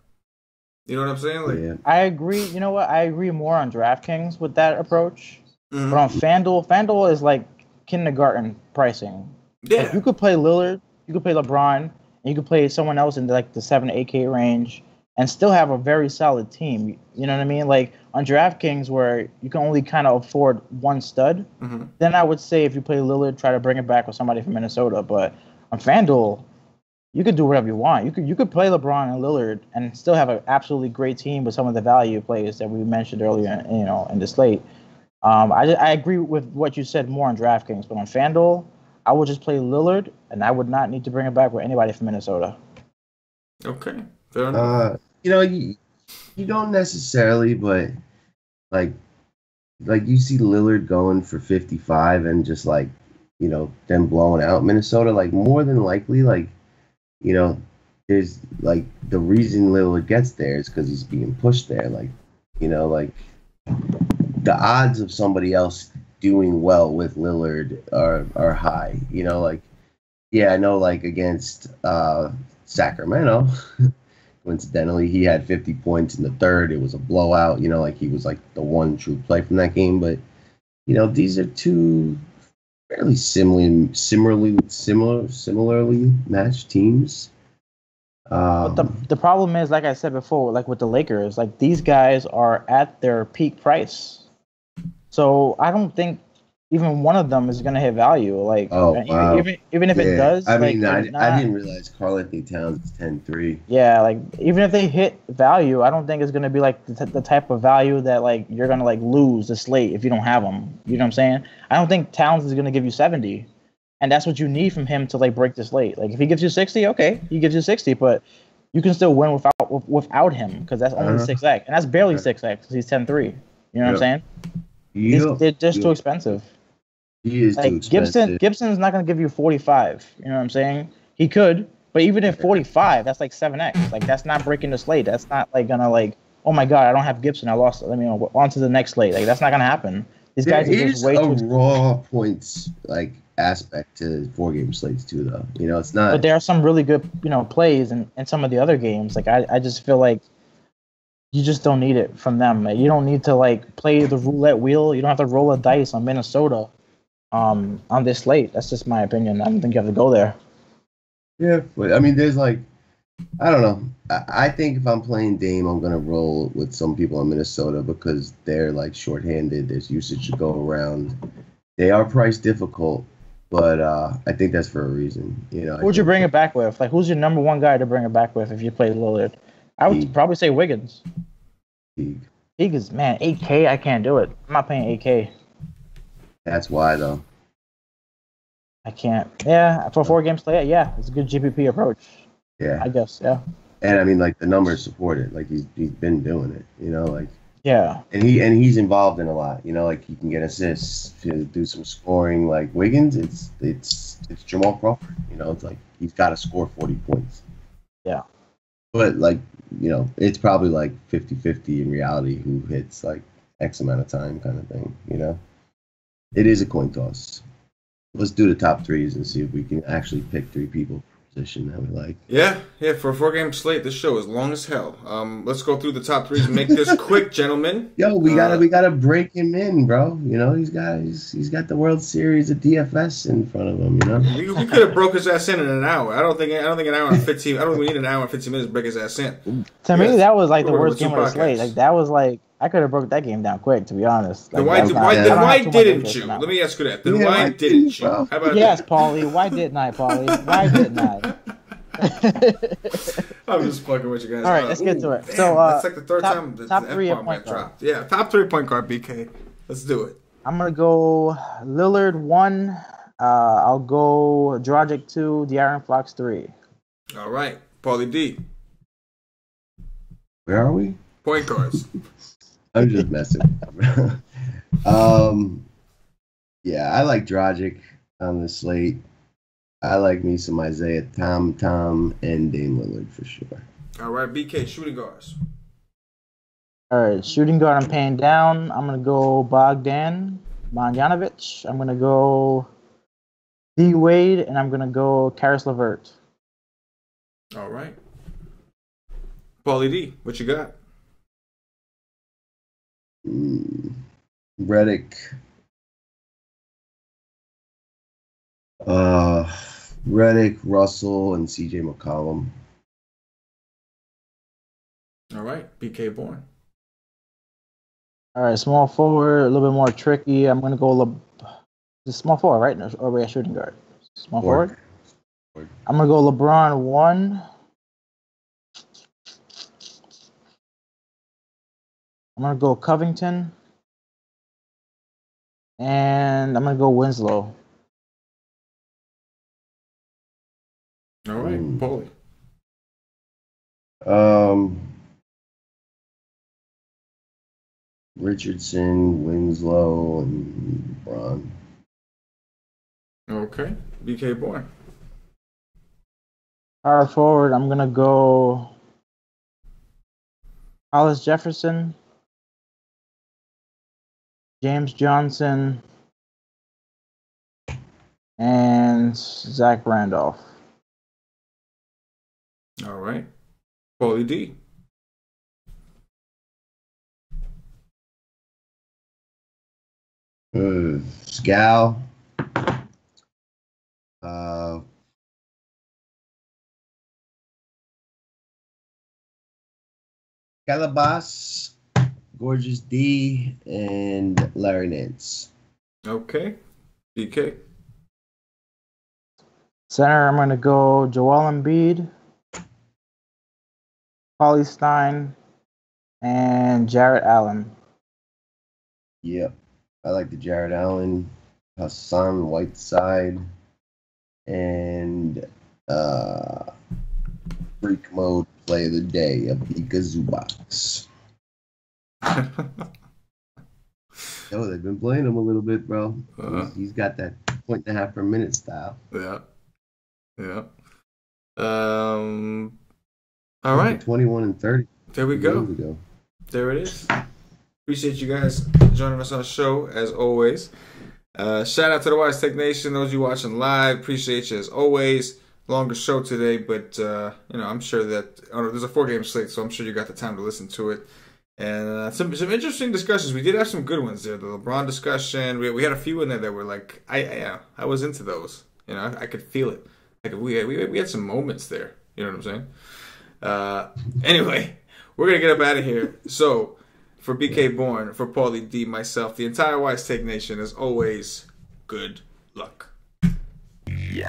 Speaker 1: You know what I'm saying? Like,
Speaker 2: I agree. You know what? I agree more on DraftKings with that approach. Mm-hmm. But on FanDuel is like kindergarten pricing.
Speaker 1: Yeah.
Speaker 2: Like you could play Lillard, you could play LeBron, and you could play someone else in like the 7 to 8K range and still have a very solid team. You know what I mean? Like on DraftKings where you can only kind of afford one stud, then I would say if you play Lillard, try to bring it back with somebody from Minnesota. But on FanDuel, you could do whatever you want. You could play LeBron and Lillard and still have an absolutely great team with some of the value plays that we mentioned earlier, in the slate. I agree with what you said more on DraftKings, but on FanDuel, I would just play Lillard, and I would not need to bring it back with anybody from Minnesota.
Speaker 1: Okay, fair enough.
Speaker 3: You don't necessarily, but like you see Lillard going for 55 and just like them blowing out Minnesota. Like more than likely, like. There's like the reason Lillard gets there is because he's being pushed there. Like the odds of somebody else doing well with Lillard are high. You know, like yeah, I know like against Sacramento, coincidentally he had 50 points in the third. It was a blowout. You know, like he was like the one true play from that game. But you know, these are two fairly similarly matched teams.
Speaker 2: But the problem is, like I said before, like with the Lakers, like these guys are at their peak price. So I don't think even one of them is gonna hit value. Like
Speaker 3: Oh wow.
Speaker 2: even if it
Speaker 3: Yeah.
Speaker 2: does,
Speaker 3: I
Speaker 2: like
Speaker 3: mean,
Speaker 2: they're
Speaker 3: I
Speaker 2: not.
Speaker 3: didn't realize Karl Anthony Towns is 10-3.
Speaker 2: Yeah, like even if they hit value, I don't think it's gonna be like the type of value that like you're gonna like lose the slate if you don't have them. You know what I'm saying? I don't think Towns is gonna give you 70, and that's what you need from him to like break the slate. Like if he gives you 60, okay, he gives you 60, but you can still win without him because that's only
Speaker 3: Uh-huh.
Speaker 2: 6x, and that's barely 6x because he's 10-3. You know what I'm
Speaker 3: Yep.
Speaker 2: saying?
Speaker 3: Yep.
Speaker 2: They're just too
Speaker 3: Yep.
Speaker 2: expensive.
Speaker 3: He is too
Speaker 2: Like
Speaker 3: expensive.
Speaker 2: Gibson's not gonna give you 45. You know what I'm saying? He could, but even if 45, that's like 7x. Like that's not breaking the slate. That's not like gonna like, oh my god, I don't have Gibson. I lost. Let me on to the next slate. Like that's not gonna happen. These
Speaker 3: There
Speaker 2: guys are just
Speaker 3: is
Speaker 2: way
Speaker 3: a
Speaker 2: too.
Speaker 3: raw points like aspect to 4 game slates too, though. You know, it's
Speaker 2: But
Speaker 3: not.
Speaker 2: there are some really good, plays in some of the other games. Like I just feel like you just don't need it from them. You don't need to like play the roulette wheel. You don't have to roll a dice on Minnesota on this slate. That's just my opinion. I don't think you have to go there.
Speaker 3: Yeah, but I mean, there's like, I don't know. I think if I'm playing Dame, I'm gonna roll with some people in Minnesota because they're like shorthanded. There's usage to go around. They are price difficult, but I think that's for a reason. You know, I
Speaker 2: Who would you
Speaker 3: think
Speaker 2: bring it back with? Like, who's your number one guy to bring it back with if you played Lillard? I would
Speaker 3: Teague,
Speaker 2: probably say Wiggins.
Speaker 3: Teague.
Speaker 2: Because man, 8K, I can't do it. I'm not paying 8K.
Speaker 3: That's why though.
Speaker 2: I can't. Yeah, for 4 games play, yeah, it's a good GPP approach.
Speaker 3: Yeah,
Speaker 2: I guess. Yeah.
Speaker 3: and I mean, like the numbers support it. Like he's been doing it. You know, like.
Speaker 2: Yeah.
Speaker 3: And he's involved in a lot. You know, like he can get assists to do some scoring. Like Wiggins, it's Jamal Crawford. You know, it's like he's got to score 40 points.
Speaker 2: Yeah.
Speaker 3: But like, you know, it's probably like 50-50 in reality who hits like X amount of time kind of thing. You know, it is a coin toss. Let's do the top threes and see if we can actually pick 3 people per position that we like.
Speaker 1: Yeah, for a 4 game slate, this show is long as hell. Let's go through the top threes and make this quick, gentlemen.
Speaker 3: Yo, we gotta break him in, bro. You know, he's got the World Series of DFS in front of him. You know,
Speaker 1: We could have broke his ass in an hour. I don't think an hour and 15. I don't think we need an hour and 15 minutes to break his ass in.
Speaker 2: To me, that was like the
Speaker 1: We're
Speaker 2: worst
Speaker 1: with
Speaker 2: game
Speaker 1: two
Speaker 2: of the slate.
Speaker 1: podcasts.
Speaker 2: Like that was like I could have broke that game down quick, to be honest. Like,
Speaker 1: Then why
Speaker 2: I don't have too much
Speaker 1: didn't
Speaker 2: interest
Speaker 1: you?
Speaker 2: in that
Speaker 1: Let
Speaker 2: one.
Speaker 1: me ask you that. Then
Speaker 3: Yeah,
Speaker 1: why
Speaker 3: why
Speaker 1: didn't
Speaker 3: didn't,
Speaker 1: you?
Speaker 3: bro?
Speaker 1: How about
Speaker 2: Yes,
Speaker 1: that?
Speaker 2: Paulie. Why didn't I, Paulie? Why didn't I?
Speaker 1: I'm just fucking with you guys.
Speaker 2: All right, let's get to it.
Speaker 1: Damn,
Speaker 2: So,
Speaker 1: that's like the third
Speaker 2: top-
Speaker 1: time the
Speaker 2: top three at
Speaker 1: F-bomb
Speaker 2: point
Speaker 1: got
Speaker 2: guard.
Speaker 1: dropped. Yeah, top 3 point guard, BK. Let's do it.
Speaker 2: I'm gonna go Lillard 1. I'll go Dragic 2. De'Aaron Fox 3.
Speaker 1: All right, Paulie D.
Speaker 3: where are we?
Speaker 1: Point guards.
Speaker 3: I'm just messing. Yeah, I like Dragic on the slate. I like me some Isaiah Tom, and Dame Lillard for sure.
Speaker 1: All right, BK, shooting guards.
Speaker 2: All right, shooting guard. I'm paying down. I'm gonna go Bogdanovic. I'm gonna go D Wade, and I'm gonna go Karis LeVert.
Speaker 1: All right. Paulie D, what you got?
Speaker 3: Redick. Redick, Russell, and CJ McCollum.
Speaker 1: All right, BKBorn.
Speaker 2: All right, small forward, a little bit more tricky. I'm gonna go the small forward, right? Or we at shooting guard? Small forward. I'm gonna go LeBron 1. I'm gonna go Covington, and I'm gonna go Winslow.
Speaker 1: All right, Paulie.
Speaker 3: Richardson, Winslow, and LeBron.
Speaker 1: Okay, BKBorn.
Speaker 2: Power forward, I'm gonna go Hollis Jefferson. James Johnson, and Zach Randolph.
Speaker 1: All right. Paulie D.
Speaker 3: Scal. Calabas, Gorgeous D, and Larry Nance.
Speaker 1: Okay. BK.
Speaker 2: Center, I'm going to go Joel Embiid, Paulie Stein, and Jarrett Allen.
Speaker 3: Yep. I like the Jarrett Allen, Hassan Whiteside, and Freak Mode Play of the Day, a Bika Zubox. Oh, they've been playing him a little bit, bro. He's got that 1.5 per minute style.
Speaker 1: Yeah. Yeah. All right.
Speaker 3: 21 and 30.
Speaker 1: There we go. There it is. Appreciate you guys joining us on the show, as always. Shout out to the Wise Tech Nation, those of you watching live. Appreciate you, as always. Longer show today, but I'm sure that there's a 4-game slate, so I'm sure you got the time to listen to it. And some interesting discussions. We did have some good ones there. The LeBron discussion. We had a few in there that were like, I was into those. I could feel it. Like we had some moments there. You know what I'm saying? Anyway, we're gonna get up out of here. So for BKBorn, for Paulie D, myself, the entire Wise Take Nation, as always, good luck.
Speaker 3: Yeah.